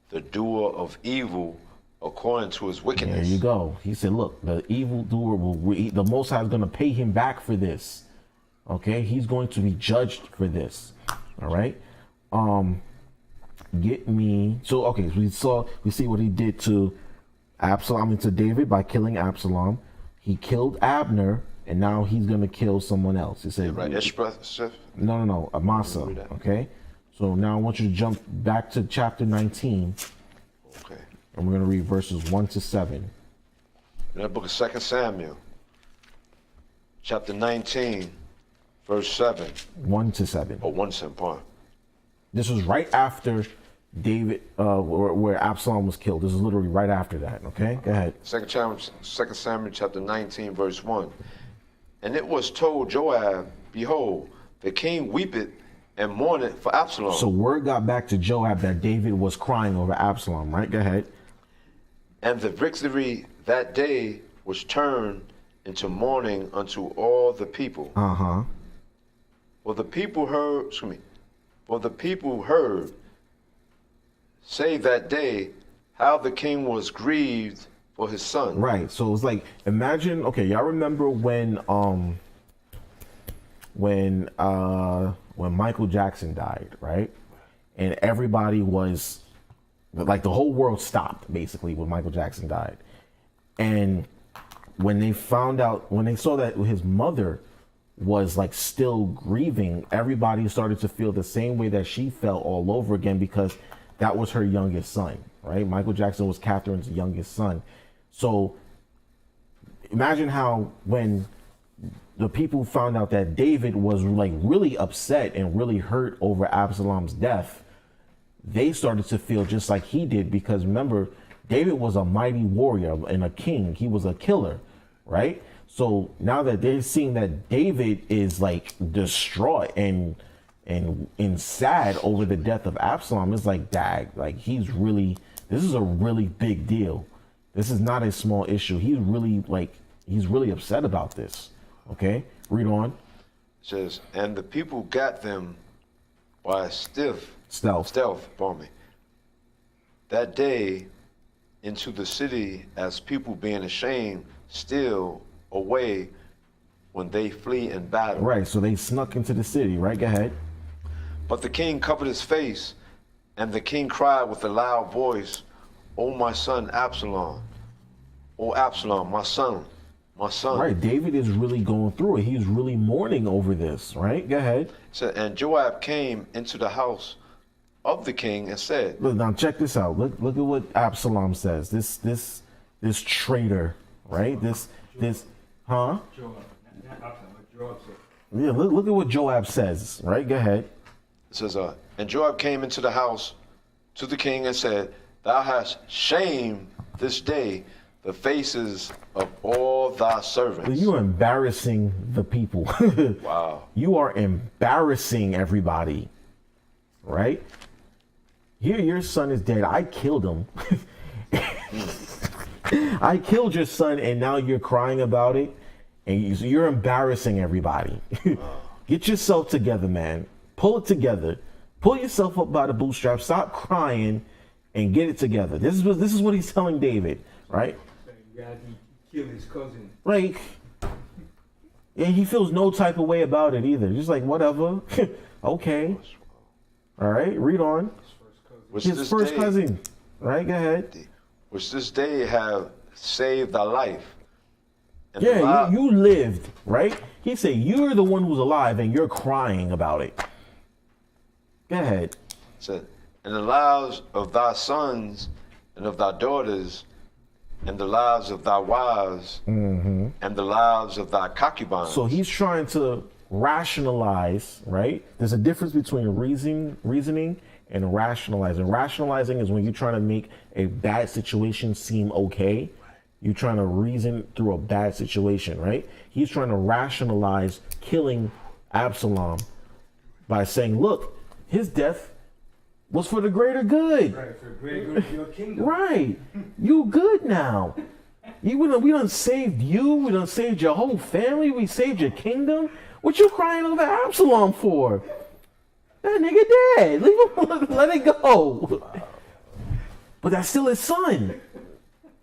the doer of evil according to his wickedness. There you go. He said, look, the evildoer the Most High is going to pay him back for this. Okay. He's going to be judged for this. All right. So we see what he did to Absalom and to David by killing Absalom. He killed Abner, and now he's going to kill someone else. He said, right, no, Amasa. Okay. So now I want you to jump back to chapter 19. Okay. And we're going to read verses 1 to 7. In that book of 2 Samuel, chapter 19, verse 7. 1 to 7. Oh, 1 to 7, pardon. This was right after David, where Absalom was killed. This is literally right after that. Okay, go ahead. 2 Samuel chapter 19, verse 1. And it was told Joab, behold, the king weepeth and mourneth for Absalom. So word got back to Joab that David was crying over Absalom, right? Go ahead. And the victory that day was turned into mourning unto all the people. For the people heard, say that day, how the king was grieved for his son. Right. So it's like, imagine, okay, y'all remember when Michael Jackson died, right? And everybody was like, the whole world stopped basically when Michael Jackson died. And when they saw that his mother was like still grieving, everybody started to feel the same way that she felt all over again, because that was her youngest son, right? Michael Jackson was Catherine's youngest son. So imagine how when the people found out that David was like really upset and really hurt over Absalom's death, they started to feel just like he did, because remember, David was a mighty warrior and a king. He was a killer, right? So now that they're seeing that David is like distraught and sad over the death of Absalom, it's like, dag, like this is a really big deal. This is not a small issue. He's really upset about this. Okay, read on. It says, and the people got them by stealth, pardon me, that day into the city, as people being ashamed still away when they flee in battle. Right, so they snuck into the city, right? Go ahead. But the king covered his face, and the king cried with a loud voice, O my son Absalom, O Absalom, my son, my son. Right, David is really going through it. He's really mourning over this, right? Go ahead. So, and Joab came into the house of the king and said, Look, now check this out. Look at what Absalom says. This traitor, right? This, huh? Joab. Not Absalom, but Joab said. Yeah, look at what Joab says, right? Go ahead. it says, and Joab came into the house to the king and said, Thou hast shamed this day the faces of all thy servants. You are embarrassing the people. Wow. You are embarrassing everybody, right? Here, your son is dead. I killed him. I killed your son, and now you're crying about it, and you're embarrassing everybody. Get yourself together, man. Pull it together. Pull yourself up by the bootstraps. Stop crying, and get it together. This is what he's telling David, right? Yeah, he killed his cousin. Like, and he feels no type of way about it either. Just like, whatever. Okay. All right, read on. His first cousin. Right, go ahead. Which this day have saved thy life. And Yeah, you lived, right? He said, you're the one who's alive and you're crying about it. Go ahead. said, and the lives of thy sons and of thy daughters, and the lives of thy wives, and the lives of thy concubines. So he's trying to rationalize, right? There's a difference between reasoning and rationalizing. Rationalizing is when you're trying to make a bad situation seem okay. You're trying to reason through a bad situation, right? He's trying to rationalize killing Absalom by saying, look, his death was for the greater good. Right, for the greater good of your kingdom. Right. You good now. We done saved you. We done saved your whole family. We saved your kingdom. What you crying over Absalom for? That nigga dead. Leave him. Let it go. But that's still his son.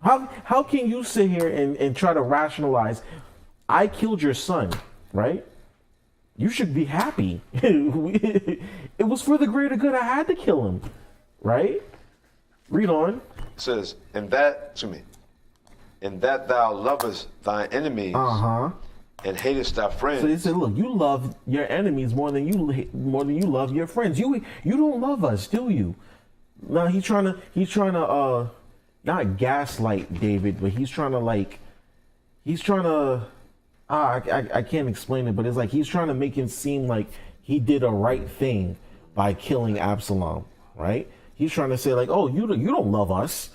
How can you sit here and try to rationalize, I killed your son, right? You should be happy. It was for the greater good. I had to kill him, right? Read on. It says, in that thou lovest thy enemies and hatest thy friends. So he said, look, you love your enemies more than you love your friends. You don't love us, do you? Now he's trying to not gaslight David, but he's trying to I can't explain it, but it's like he's trying to make him seem like he did a right thing by killing Absalom, right? He's trying to say like, oh, you don't love us.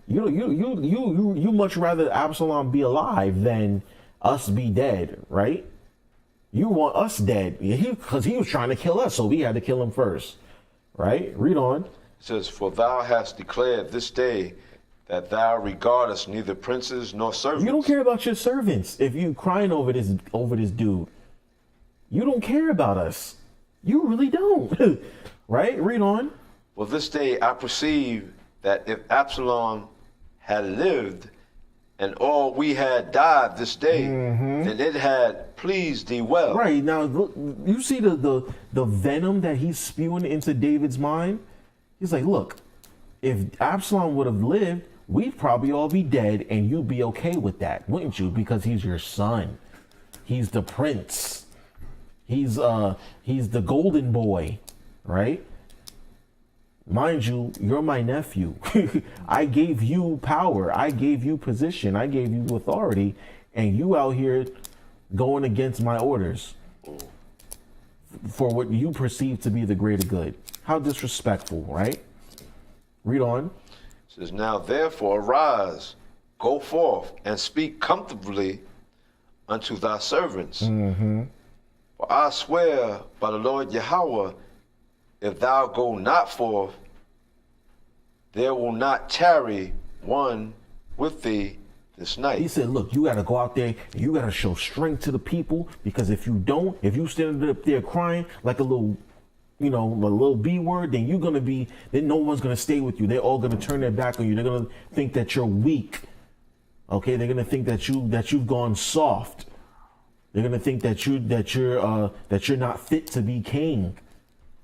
You much rather Absalom be alive than us be dead, right? You want us dead because he was trying to kill us, so we had to kill him first, right? Read on. It says, for thou hast declared this day that thou regardest neither princes nor servants. You don't care about your servants if you crying over this dude. You don't care about us. You really don't. Right? Read on. Well, this day I perceive that if Absalom had lived and all we had died this day, then it had pleased thee well. Right. Now, look, you see the venom that he's spewing into David's mind? He's like, look, if Absalom would have lived, we'd probably all be dead and you'd be okay with that, wouldn't you? Because he's your son. He's the prince. He's the golden boy, right? Mind you, you're my nephew. I gave you power. I gave you position. I gave you authority. And you out here going against my orders for what you perceive to be the greater good. How disrespectful, right? Read on. It says, now therefore arise, go forth, and speak comfortably unto thy servants. For I swear by the Lord Yahweh, if thou go not forth, there will not tarry one with thee this night. He said, look, you got to go out there and you got to show strength to the people, because if you don't, if you stand up there crying like a little B word, then then no one's going to stay with you. They're all going to turn their back on you. They're going to think that you're weak. Okay. They're going to think that you've gone soft. They're going to think that you're not fit to be king.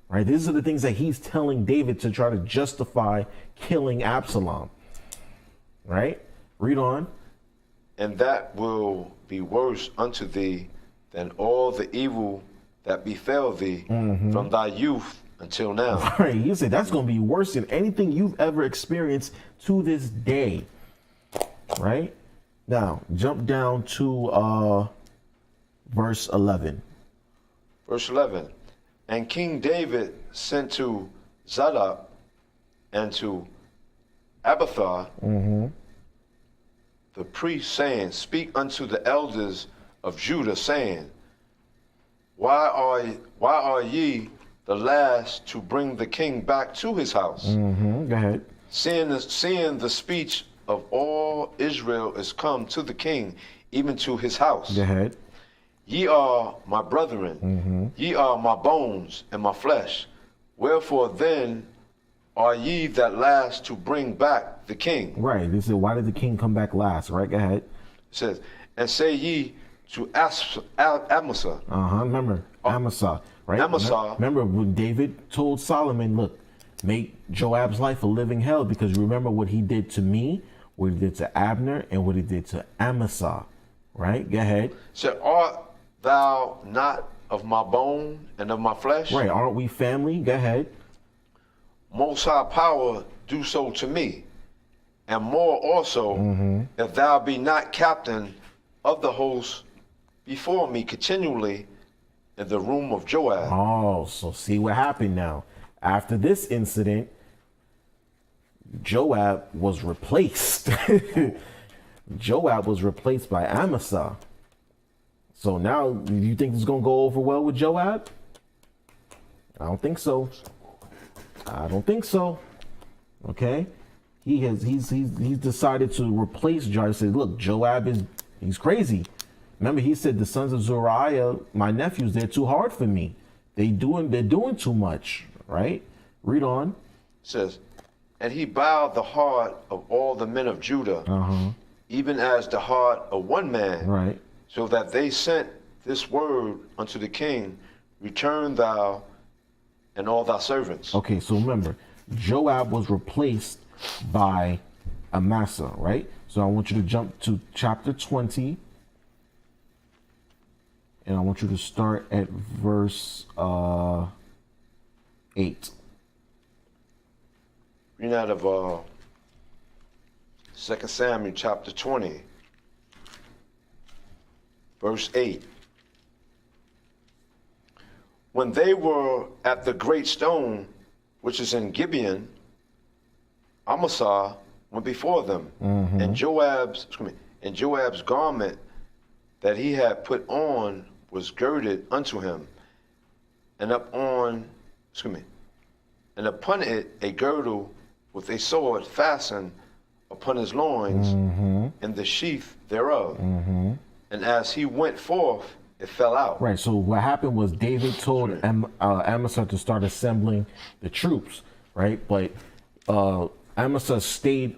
Right. These are the things that he's telling David to try to justify killing Absalom. Right. Read on. and that will be worse unto thee than all the evil that befell thee from thy youth until now. Right, he said that's going to be worse than anything you've ever experienced to this day. Right? Now, jump down to verse 11. Verse 11. And King David sent to Zadok and to Abiathar, the priest, saying, Speak unto the elders of Judah, saying, Why are ye the last to bring the king back to his house? Go ahead. Seeing the speech of all Israel is come to the king, even to his house. Go ahead. Ye are my brethren, ye are my bones and my flesh. Wherefore then are ye that last to bring back the king? Right. They said, why did the king come back last? Right. Go ahead. It says, and say ye to Amasa. Remember Amasa. Right. Amasa. Remember when David told Solomon, look, make Joab's life a living hell, because remember what he did to me, what he did to Abner, and what he did to Amasa. Right. Go ahead. Said, art thou not of my bone and of my flesh? Right. Aren't we family? Go ahead. Most high power do so to me, and more also, if thou be not captain of the host before me continually in the room of Joab. Oh, so see what happened now. After this incident, Joab was replaced. Joab was replaced by Amasa. So now, do you think this is going to go over well with Joab? I don't think so. I don't think so. Okay? He's decided to replace Joab. He said, look, Joab he's crazy. Remember, he said the sons of Zeruiah, my nephews, they're too hard for me. They're doing too much, right? Read on. It says, and he bowed the heart of all the men of Judah, even as the heart of one man, right? So that they sent this word unto the king, return thou and all thy servants. Okay, so remember, Joab was replaced by Amasa, right? So I want you to jump to chapter 20. And I want you to start at verse 8. Reading out of 2 Samuel chapter 20, verse 8. When they were at the great stone, which is in Gibeon, Amasa went before them, and Joab's garment that he had put on was girded unto him, and upon it a girdle with a sword fastened upon his loins, and the sheath thereof. And as he went forth, it fell out. Right. So what happened was David told Amasa to start assembling the troops, right? But Amasa stayed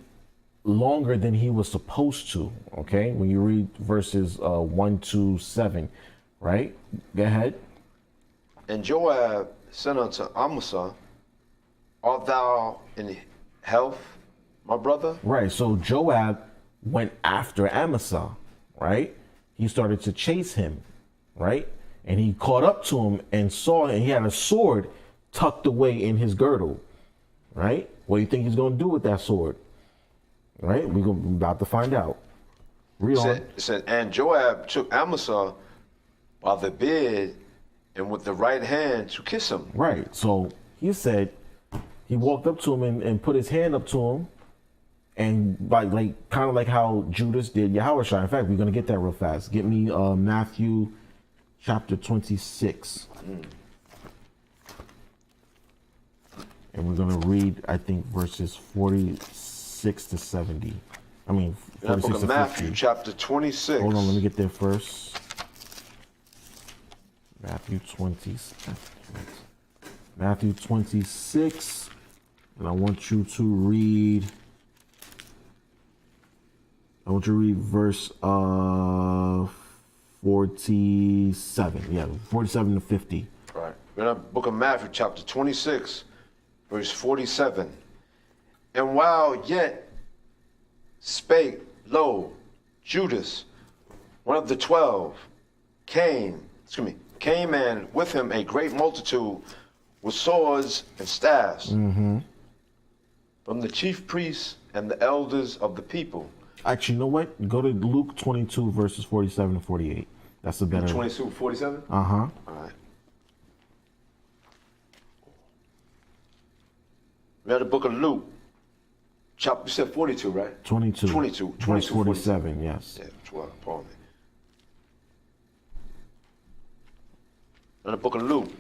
longer than he was supposed to. Okay, when you read verses 1 to 7, right? Go ahead. And Joab said unto Amasa, art thou in health, my brother? Right. So Joab went after Amasa, right? He started to chase him, right? And he caught up to him and he had a sword tucked away in his girdle, right? What do you think he's going to do with that sword? Right? We're about to find out. Read on. It said, and Joab took Amasa by the beard and with the right hand to kiss him. Right. So he said, he walked up to him and put his hand up to him, and like kind of like how Judas did Yahushua. In fact, we're gonna get that real fast. Get me Matthew chapter 26. And we're gonna read, I think, verses 46 to 70. I mean, 46 to Matthew 50. chapter 26. Hold on, let me get there first. Matthew 26, and I want you to read verse 47. Yeah, 47 to 50. Right. We're in the book of Matthew chapter 26, verse 47. And while yet spake, lo, Judas, one of the 12, came and with him a great multitude with swords and staffs from the chief priests and the elders of the people. Actually, you know what? Go to Luke 22, verses 47 and 48. That's a better. 22, 47? Uh-huh. All right. We had the book of Luke. Chapter, you said 42, right? 22. 22. Verse 47, yes. Yeah, 12, pardon me. In the book of Luke,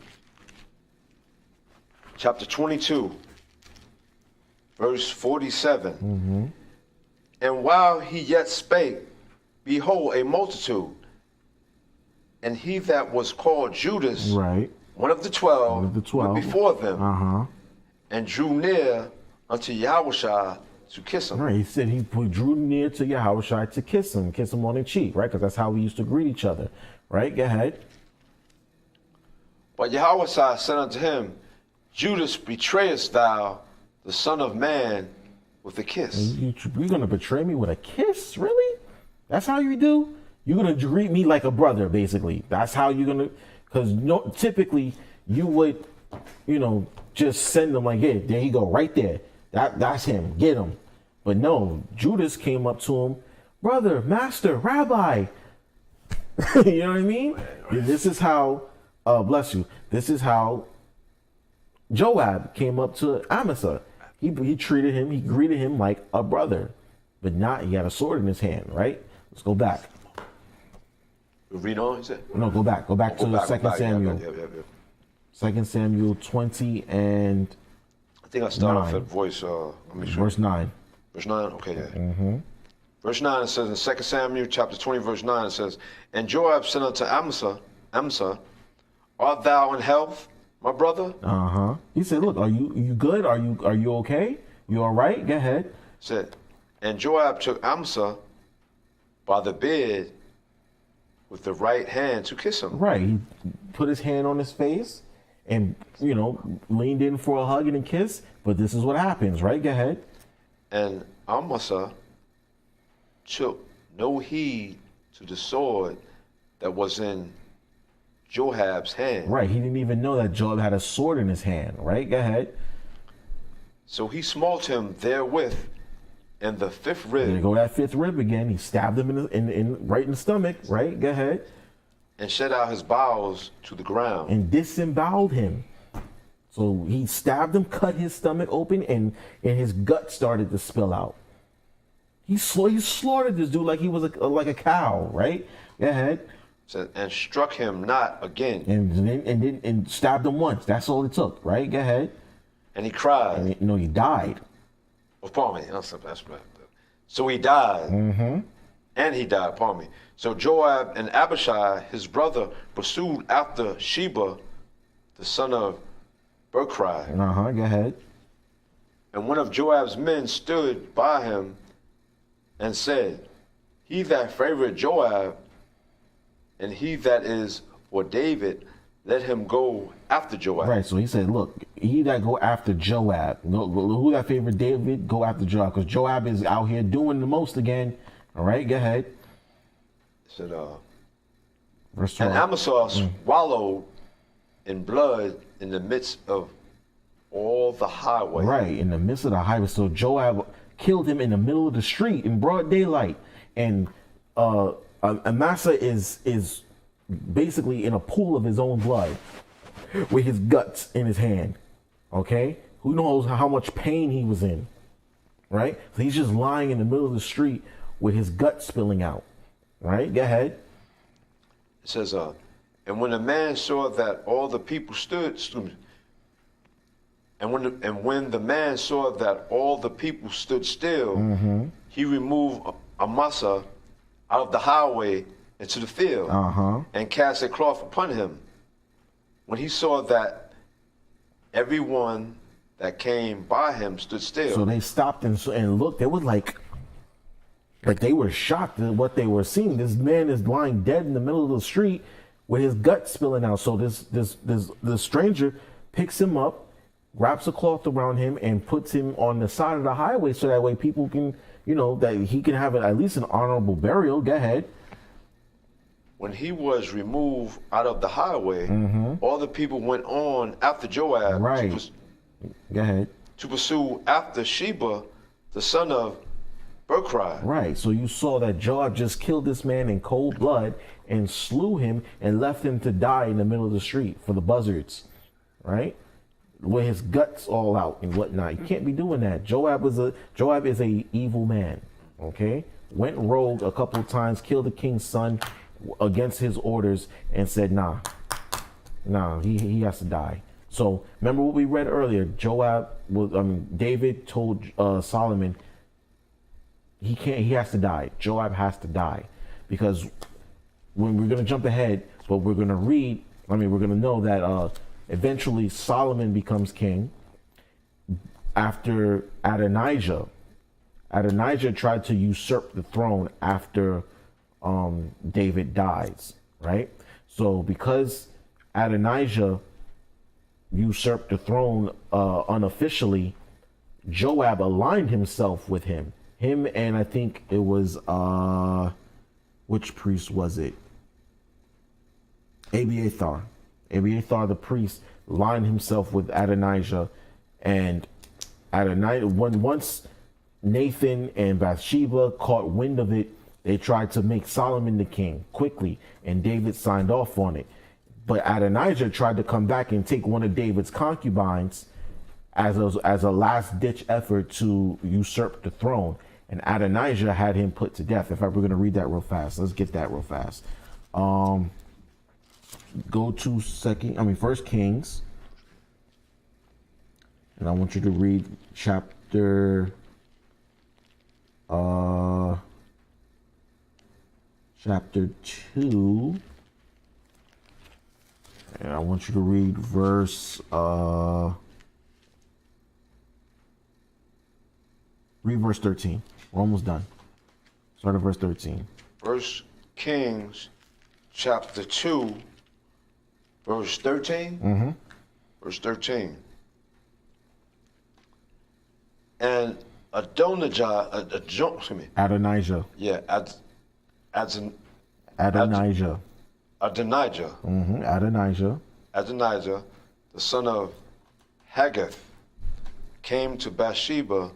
chapter 22, verse 47. And while he yet spake, behold, a multitude, and he that was called Judas, Right. one of the 12, went before them, Uh-huh. and drew near unto Yahushua to kiss him. Right. He said he drew near to Yahushua to kiss him on the cheek, right? Because that's how we used to greet each other, right? Go ahead. But Yahushua said unto him, Judas, betrayest thou the Son of Man with a kiss? You're going to betray me with a kiss? Really? That's how you do? You're going to greet me like a brother, basically. That's how you're going to, because typically you would, just send them like, yeah, there you go, right there. That's him. Get him. But no, Judas came up to him, brother, master, rabbi. You know what I mean? And this is how, bless you, this is how Joab came up to Amasa. He treated him, he greeted him like a brother, but not, he had a sword in his hand, right? Let's go back. Read on, he said? No, go back. Go back to 2 Samuel. Yeah. 2 Samuel 20 and I think I started off 9. at Verse 9. Verse 9, okay, yeah. Verse 9, it says in 2 Samuel chapter 20, verse 9, it says, And Joab said unto Amasa, art thou in health, my brother? Uh-huh. He said, look, are you good? Are you okay? You all right? Go ahead. Said, and Joab took Amasa by the beard with the right hand to kiss him. Right. He put his hand on his face and, leaned in for a hug and a kiss. But this is what happens, right? Go ahead. And Amasa took no heed to the sword that was in Joab's hand. Right. He didn't even know that Joab had a sword in his hand, right? Go ahead. So he smote him therewith in the fifth rib. There you go, that fifth rib again. He stabbed him right in the stomach, right? Go ahead. And shed out his bowels to the ground. And disemboweled him. So he stabbed him, cut his stomach open, and his gut started to spill out. He slaughtered this dude like he was like a cow, right? Go ahead. Said, and struck him not again. And stabbed him once. That's all it took, right? Go ahead. And he cried. And he died. Oh, pardon me. That's right. So he died. And he died, pardon me. So Joab and Abishai, his brother, pursued after Sheba, the son of Berchai. Go ahead. And one of Joab's men stood by him and said, He that favored Joab, and he that is for David, let him go after Joab. Right, so he said, look, he that go after Joab, who that favored David, go after Joab, because Joab is out here doing the most again. All right, go ahead. It said, Verse 12. And Amasa swallowed in blood in the midst of all the highway. Right, in the midst of the highway. So Joab killed him in the middle of the street in broad daylight. And Amasa is basically in a pool of his own blood with his guts in his hand. Okay? Who knows how much pain he was in? Right? So he's just lying in the middle of the street with his guts spilling out. Right? Go ahead. It says, and when the man saw that all the people stood, and when the man saw that all the people stood still, he removed Amasa out of the highway into the field and cast a cloth upon him. When he saw that everyone that came by him stood still. So they stopped and looked. They were like they were shocked at what they were seeing. This man is lying dead in the middle of the street with his gut spilling out. So this stranger picks him up, wraps a cloth around him, and puts him on the side of the highway so that way people can, that he can have at least an honorable burial. Go ahead. When he was removed out of the highway, all the people went on after Joab Right. Go ahead. to pursue after Sheba, the son of Berchai. Right. So you saw that Joab just killed this man in cold blood and slew him and left him to die in the middle of the street for the buzzards. Right. With his guts all out and whatnot. You can't be doing that. Joab is a evil man. Okay. Went rogue a couple of times, killed the king's son against his orders, and said, nah, he has to die. So remember what we read earlier. David told Solomon he has to die. Joab has to die, because when we're going to jump ahead, but we're going to we're going to know that eventually Solomon becomes king after Adonijah. Adonijah tried to usurp the throne after David dies, right? So because Adonijah usurped the throne unofficially, Joab aligned himself with him and I think it was which priest was it? Abiathar the priest aligned himself with Adonijah, and Adonijah, once Nathan and Bathsheba caught wind of it, they tried to make Solomon the king quickly, and David signed off on it. But Adonijah tried to come back and take one of David's concubines as a last-ditch effort to usurp the throne. And Adonijah had him put to death. In fact, we're going to read that real fast. Let's get that real fast. Go to 1 Kings. And I want you to read chapter 2. And I want you to read verse 13. We're almost done. Start at verse 13. 1 Kings chapter 2, verse 13. Mm-hmm. Verse 13. And Adonijah. Yeah, Adonijah. Mm-hmm. Adonijah, the son of Haggith, came to Bathsheba,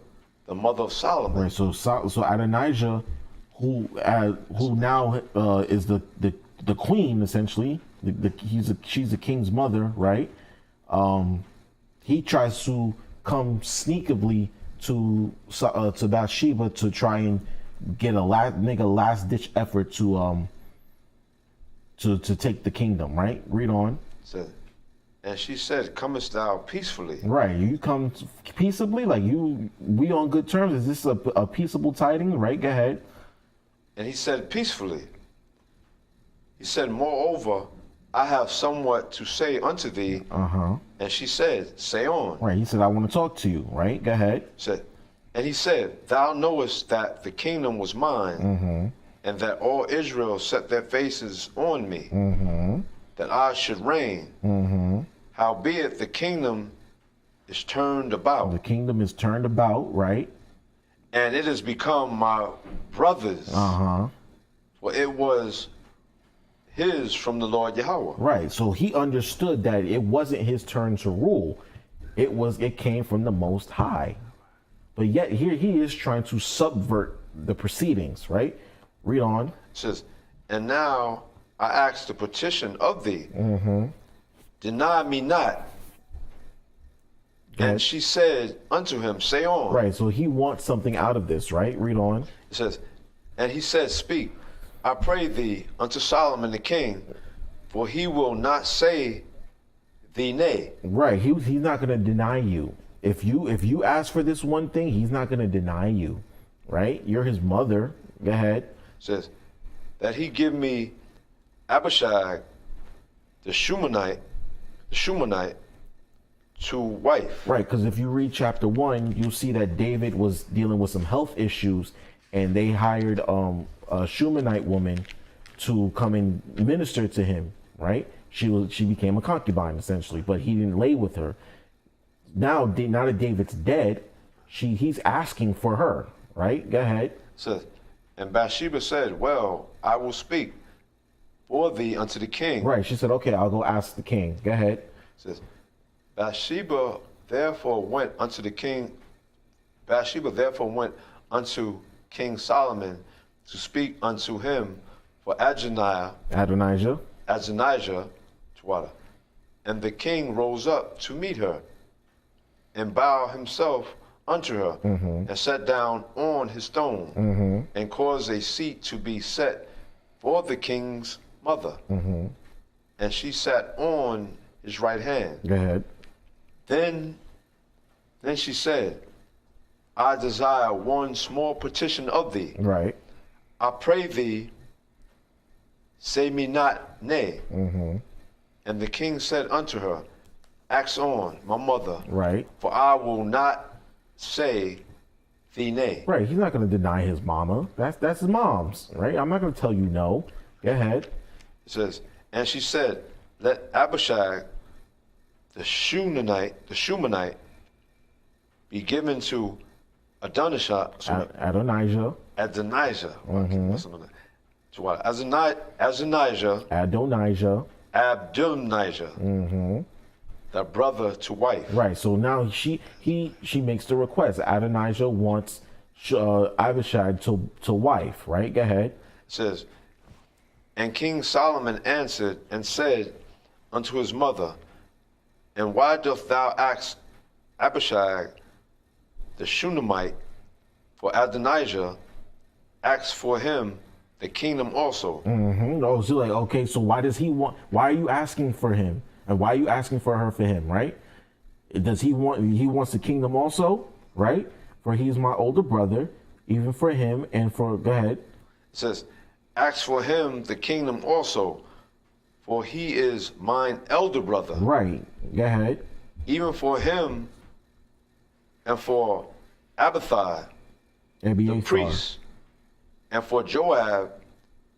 the mother of Solomon. Right. So Adonijah, who now is the queen essentially. She's the king's mother, right? He tries to come sneakily to Bathsheba to try and make a last ditch effort to take the kingdom, right? Read on. And she said, "Comest thou peacefully?" Right. You come peaceably, we on good terms. Is this a peaceable tiding? Right. Go ahead. And he said, "Peacefully." He said, "Moreover, I have somewhat to say unto thee." And she said, "Say on." Right. He said, "I want to talk to you." Right. Go ahead. And he said, "Thou knowest that the kingdom was mine, and that all Israel set their faces on me, that I should reign. Howbeit the kingdom is turned about." The kingdom is turned about, right? "And it has become my brother's. For it was his from the Lord Yahweh." Right. So he understood that it wasn't his turn to rule. It came from the Most High. But yet here he is trying to subvert the proceedings, right? Read on. It says, "And now I ask the petition of thee. Deny me not." And she said unto him, "Say on." Right. So he wants something out of this, right? Read on. It says, "And he said, Speak, I pray thee, unto Solomon the king, for he will not say thee nay." Right. He's not going to deny you. If you ask for this one thing, he's not going to deny you, right? You're his mother. Go ahead. It says, "That he give me Abishag, the Shumanite, to wife." Right, because if you read chapter 1, you'll see that David was dealing with some health issues, and they hired a Shumanite woman to come and minister to him, right? She became a concubine, essentially, but he didn't lay with her. Now that David's dead, he's asking for her, right? Go ahead. Says, and Bathsheba said, well, I will speak for thee unto the king. Right. She said, okay, I'll go ask the king. Go ahead. Says, Bathsheba therefore went unto the king. Bathsheba therefore went unto King Solomon to speak unto him for Adonijah, Tawada. And the king rose up to meet her, and bowed himself unto her, and sat down on his throne, and caused a seat to be set for the king's mother. And she sat on his right hand. Go ahead. Then she said, I desire one small petition of thee. Right. I pray thee, say me not nay. And the king said unto her, ask on, my mother, Right. for I will not say thee nay. Right. He's not going to deny his mama. That's his mom's, right? I'm not going to tell you no. Go ahead. It says, and she said, let Abishag, the Shunammite, be given to Adonijah. Adonijah. Adonijah. The brother to wife. Right. So now she makes the request. Adonijah wants Abishag to wife. Right. Go ahead. It says, and King Solomon answered and said unto his mother, and why dost thou ask Abishag the Shunammite for Adonijah? Ask for him the kingdom also. Oh, so like, okay, so why are you asking for him? And why are you asking for her for him, right? He wants the kingdom also, right? For he's my older brother, even for him and for, go ahead. It says, ask for him the kingdom also, for he is mine elder brother. Right, go ahead. Even for him and for Abiathar, the priest, and for Joab,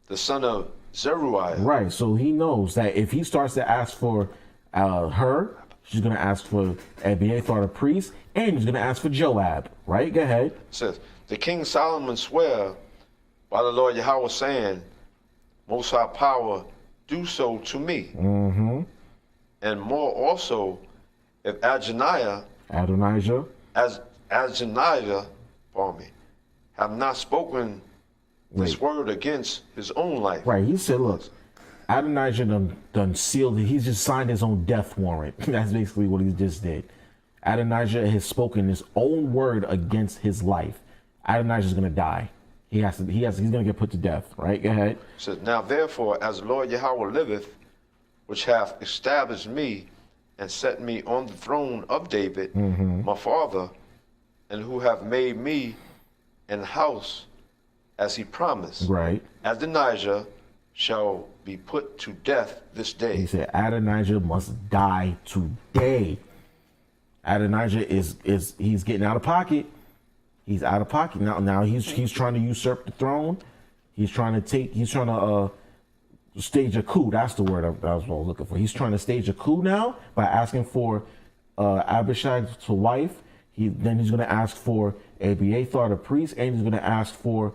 the son of Zeruiah. Right, so he knows that if he starts to ask for her, she's going to ask for Abiathar, the priest, and he's going to ask for Joab. Right, go ahead. It says, the king Solomon swear by the Lord Yahweh, saying, Most High Power, do so to me. And more also, if Adonijah, pardon me, have not spoken this word against his own life. Right, he said, look, Adonijah done sealed it. He's just signed his own death warrant. That's basically what he just did. Adonijah has spoken his own word against his life. Adonijah's going to die. He's going to get put to death. Right, go ahead. It says, now therefore, as the Lord Yahweh liveth, which hath established me and set me on the throne of David, my father, and who have made me an house as he promised. Right. Adonijah shall be put to death this day. He said Adonijah must die today. Adonijah he's getting out of pocket. He's out of pocket now. He's trying to usurp the throne. He's trying to stage a coup. That's the word I was looking for. He's trying to stage a coup now by asking for Abishag to wife. Then he's going to ask for Abiathar the priest, and he's going to ask for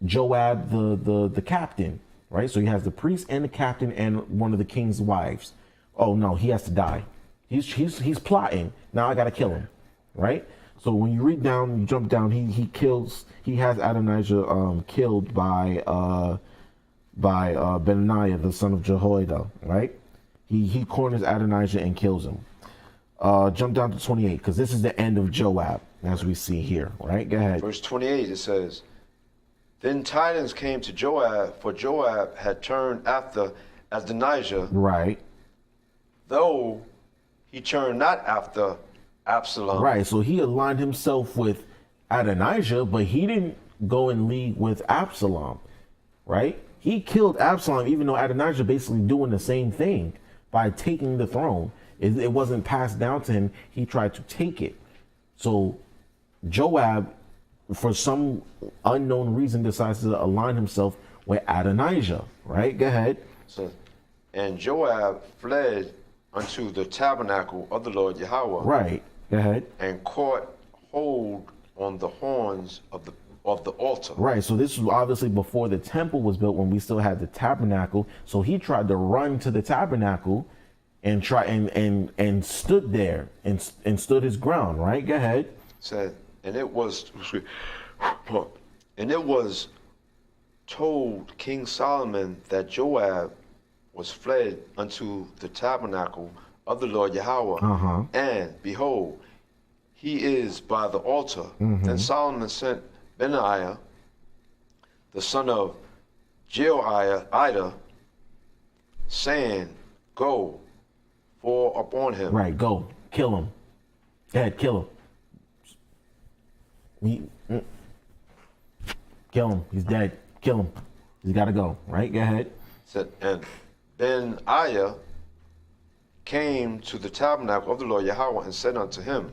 Joab the captain. Right, so he has the priest and the captain and one of the king's wives. Oh no, he has to die. He's plotting. Now I gotta kill him. Right. So when you read down, you jump down. He has Adonijah killed by Benaiah, the son of Jehoiada. Right. He corners Adonijah and kills him. Jump down to 28 because this is the end of Joab as we see here. Right. Go ahead. Verse 28. It says, then tidings came to Joab, for Joab had turned after Adonijah. Right. Though he turned not after Absalom. Right, so he aligned himself with Adonijah, but he didn't go in league with Absalom. Right? He killed Absalom, even though Adonijah basically doing the same thing by taking the throne. It wasn't passed down to him. He tried to take it. So Joab, for some unknown reason, decides to align himself with Adonijah. Right? Go ahead. So, and Joab fled unto the tabernacle of the Lord Yahweh. Right. Go ahead. And caught hold on the horns of of the altar. Right. So this was obviously before the temple was built, when we still had the tabernacle. So he tried to run to the tabernacle and stood there and stood his ground. Right. Go ahead. Said, and it was told King Solomon that Joab was fled unto the tabernacle of the Lord Yahweh, and behold, he is by the altar. Then Solomon sent Benaiah, the son of Jehoiada, saying, Go, fall upon him. Right, go, kill him. Go ahead, kill him. Kill him. He's dead. Kill him. He's got to go. Right, go ahead. Said, and Benaiah came to the tabernacle of the Lord Yahweh and said unto him,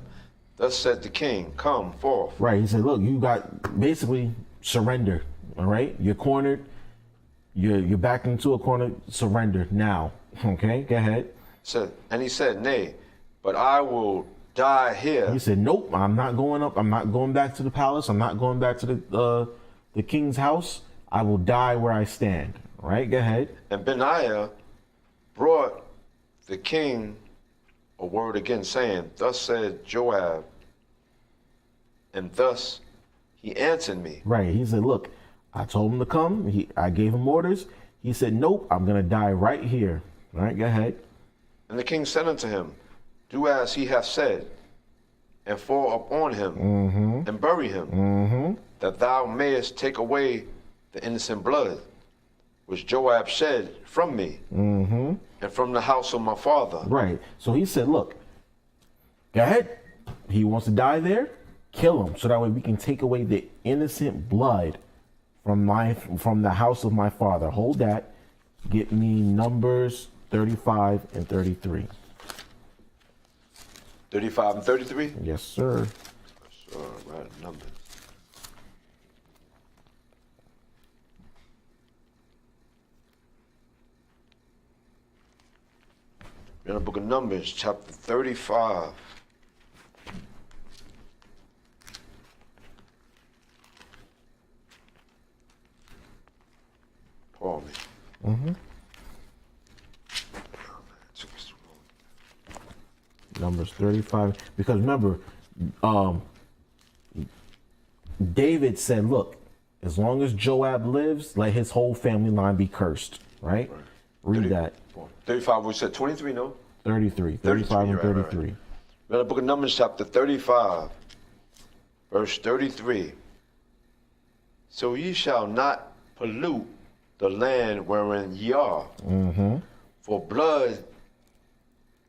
Thus said the king, Come forth. Right, he said, look, you got basically surrender. All right, you're cornered. You're backed into a corner. Surrender now. Okay, go ahead. And he said, Nay, but I will die here. He said, nope, I'm not going up. I'm not going back to the palace. I'm not going back to the king's house. I will die where I stand. All right, go ahead. And Benaiah brought the king a word again, saying, Thus said Joab, and thus he answered me. Right, he said, look, I told him to come. I gave him orders. He said, nope, I'm going to die right here. All right, go ahead. And the king said unto him, Do as he hath said, and fall upon him, and bury him, that thou mayest take away the innocent blood, which Joab shed from me, and from the house of my father. Right. So he said, look, go ahead. He wants to die there. Kill him, so that way we can take away the innocent blood from the house of my father. Hold that. Get me Numbers 35 and 33. 35 and 33? Yes, sir. Sure, right, Numbers. In the book of Numbers, chapter 35. Pardon me. Numbers 35. Because remember, David said, look, as long as Joab lives, let his whole family line be cursed. Right? Read that. 35, we said 23, no? 33. 35 and 33. Right. In the book of Numbers, chapter 35, verse 33. So ye shall not pollute the land wherein ye are, for blood,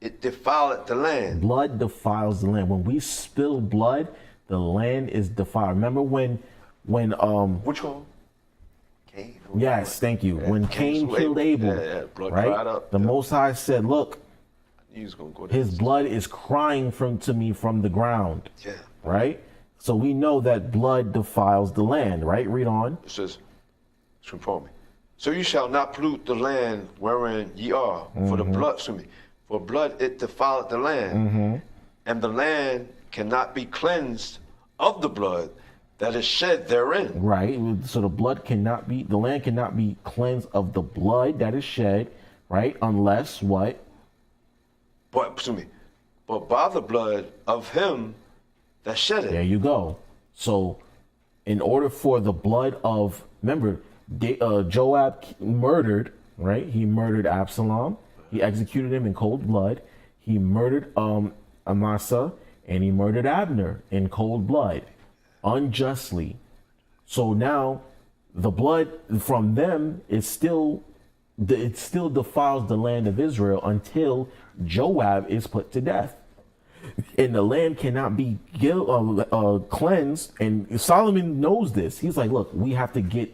it defileth the land. Blood defiles the land. When we spill blood, the land is defiled. Remember when Which one? Cain. Yes, thank you. When Cain killed Abel, blood right? cried up. The Most High said, look, He was gonna go his blood is crying to me from the ground. Yeah. Right? So we know that blood defiles the land, right? Read on. It says, me. So you shall not pollute the land wherein ye are, for the blood, for blood it defileth the land, and the land cannot be cleansed of the blood that is shed therein. Right. So the land cannot be cleansed of the blood that is shed, right? Unless what? But by the blood of him that shed it. There you go. So in order for the blood of, remember, Joab murdered, right? He murdered Absalom. He executed him in cold blood. He murdered Amasa, and he murdered Abner in cold blood, unjustly. So now the blood from them is still defiles the land of Israel until Joab is put to death. And the land cannot be cleansed. And Solomon knows this. He's like, look, we have to get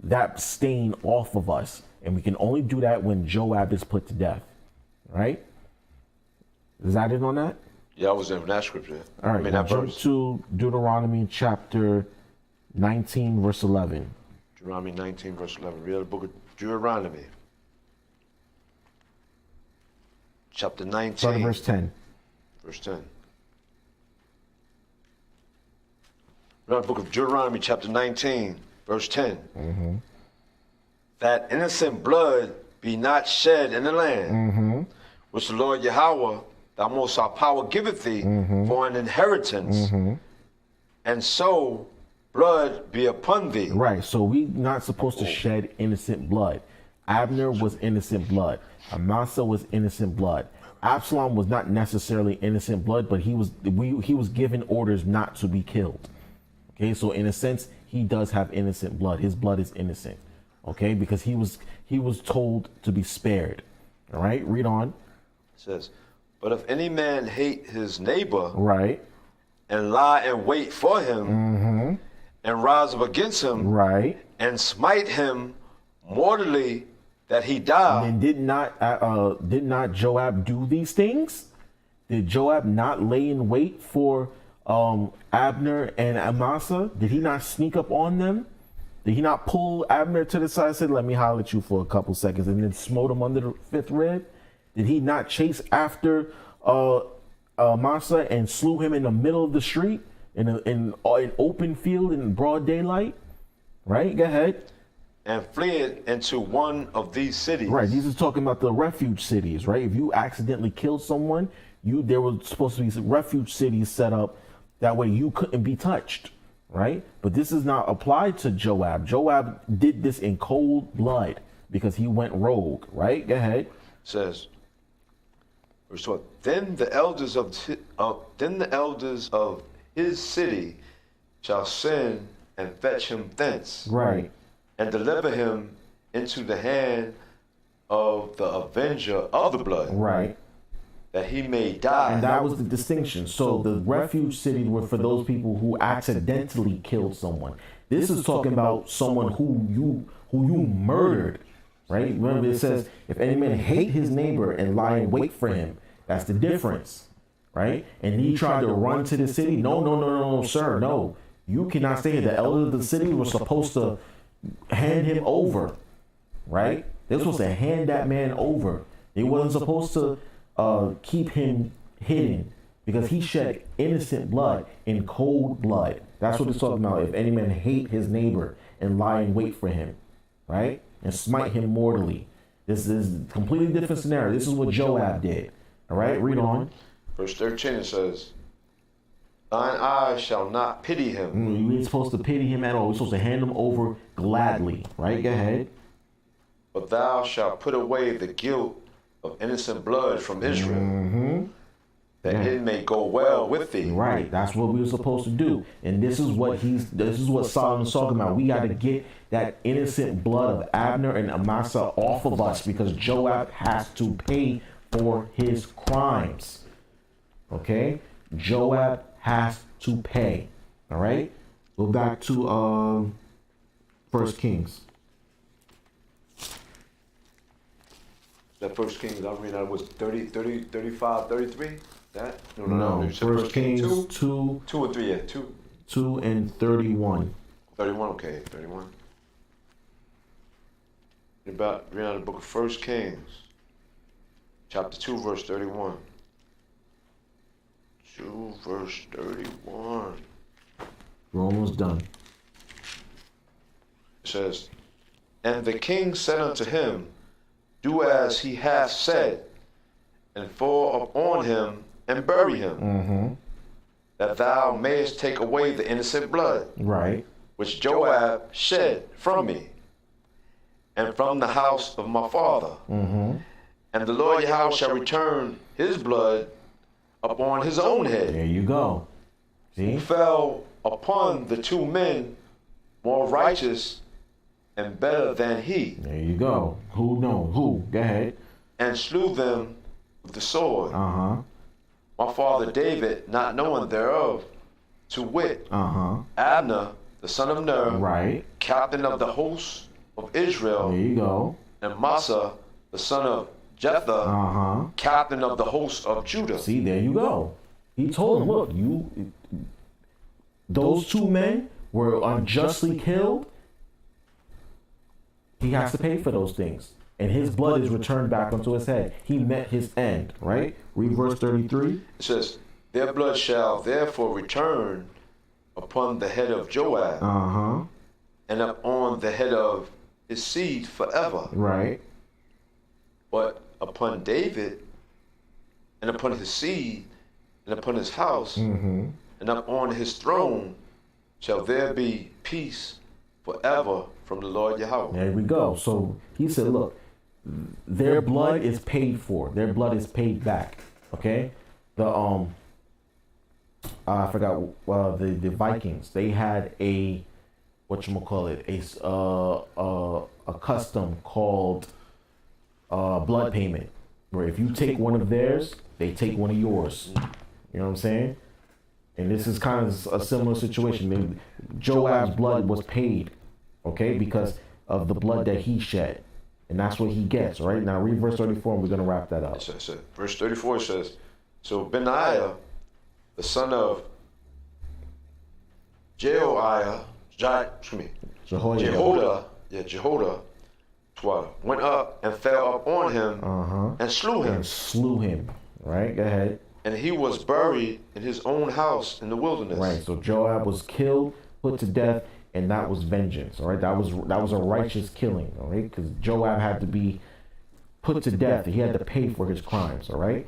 that stain off of us. And we can only do that when Joab is put to death. Right? Is that it on that? Yeah, I was in that scripture. All right, now jump to Deuteronomy chapter 19, verse 11. Deuteronomy 19, verse 11. Read the book of Deuteronomy. Chapter 19. Start at verse 10. Verse 10. We're in the book of Deuteronomy, chapter 19, verse 10. That innocent blood be not shed in the land, which the Lord Yahweh, thy most high power, giveth thee for an inheritance, and so blood be upon thee. Right. So we not supposed to shed innocent blood. Abner was innocent blood. Amasa was innocent blood. Absalom was not necessarily innocent blood, but he was given orders not to be killed. Okay, so in a sense, he does have innocent blood. His blood is innocent. Okay, because he was told to be spared. All right, read on. It says, but if any man hate his neighbor, Right. and lie in wait for him, and rise up against him, Right. and smite him mortally, that he die. And did not Joab do these things? Did Joab not lay in wait for Abner and Amasa? Did he not sneak up on them? Did he not pull Abner to the side and say, let me holler at you for a couple seconds, and then smote him under the fifth rib? Did he not chase after Amasa and slew him in the middle of the street in an open field in broad daylight? Right? Go ahead. And fled into one of these cities. Right. These are talking about the refuge cities, right? If you accidentally killed someone, there was supposed to be some refuge cities set up. That way you couldn't be touched, right? But this is not applied to Joab. Joab did this in cold blood because he went rogue, right? Go ahead. It says, verse 12, then the elders of his city shall send and fetch him thence. Right. And deliver him into the hand of the avenger of the blood. Right. That he may die. And that was the distinction. So the refuge cities were for those people who accidentally killed someone. This is talking about someone who you murdered, right? Remember it says, if any man hate his neighbor and lie in wait for him, that's the difference, right? And he tried to run to the city. No, sir, no. You cannot stay here. The elders of the city were supposed to hand him over, right? They were supposed to hand that man over. They wasn't supposed to keep him hidden because he shed innocent blood in cold blood. That's what it's talking about. If any man hate his neighbor and lie in wait for him, right? And smite him mortally. This is a completely different scenario. This is what Joab did. All right, read on. Verse 13, it says, thine eyes shall not pity him. You ain't supposed to pity him at all. You're supposed to hand him over gladly. Right? Go ahead. But thou shalt put away the guilt of innocent blood from Israel, that it may go well with thee. Right. That's what we were supposed to do. And this is what Solomon's talking about. We got to get that innocent blood of Abner and Amasa off of us because Joab has to pay for his crimes. Okay? Joab has to pay. All right? Go back to 1 Kings. That First Kings, I read that was 30, 35, 33? That? No. 1 Kings 2 and 3, yeah. 2 and 31. 31, okay, 31. Read out the book of 1 Kings, chapter 2, verse 31. 2 verse 31. We're almost done. It says, and the king said unto him, do as he hath said, and fall upon him and bury him, that thou mayest take away the innocent blood, right, which Joab shed from me, and from the house of my father. And the Lord Yahweh shall return his blood upon his own head. There you go. See? Who fell upon the two men more righteous and better than he. There you go. Who knows? Who? Go ahead. And slew them with the sword. My father David, not knowing thereof, to wit, Abner, the son of Ner, right, captain of the hosts of Israel. There you go. And Massa, the son of Jetha, captain of the hosts of Judah. See, there you go. He told him, look, those two men were unjustly killed. He has to pay for those things. And his blood is returned back onto his head. He met his end, right? Read verse 33. It says, their blood shall therefore return upon the head of Joab, and upon the head of his seed forever. Right. But upon David, and upon his seed, and upon his house, and upon his throne, shall there be peace forever from the Lord Yahweh. There we go. So he said, look, their blood is paid for. Their blood is paid back. Okay. The I forgot the Vikings. They had a whatchamacallit, a custom called blood payment, where if you take one of theirs, they take one of yours. You know what I'm saying? And this is kind of a similar situation. Joab's blood was paid, okay, because of the blood that he shed. And that's what he gets, right? Now read verse 34 and we're going to wrap that up. Yes, sir. Verse 34 says, so Benaiah, the son of Jehoiada, went up and fell upon him and slew him. And slew him, right? Go ahead. And he was buried in his own house in the wilderness. Right. So Joab was killed, put to death, and that was vengeance. All right. That was a righteous killing. All right. Because Joab had to be put to death. He had to pay for his crimes. All right.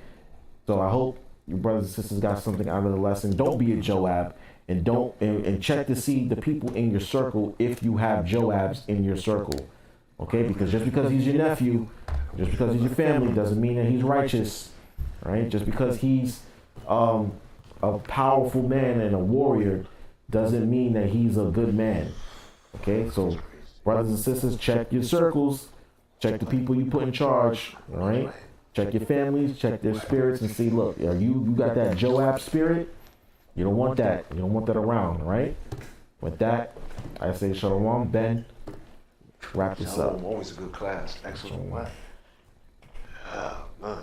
So I hope your brothers and sisters got something out of the lesson. Don't be a Joab, and and check to see the people in your circle if you have Joabs in your circle. Okay. Because just because he's your nephew, just because he's your family, doesn't mean that he's righteous. Right? Just because he's a powerful man and a warrior doesn't mean that he's a good man. Okay? So, brothers and sisters, check your circles. Check the people you put in charge. All right? Check your families. Check their spirits and see, look, you got that Joab spirit? You don't want that. You don't want that around, right? With that, I say shalom. Ben, wrap this up. Always a good class. Excellent. Oh, man.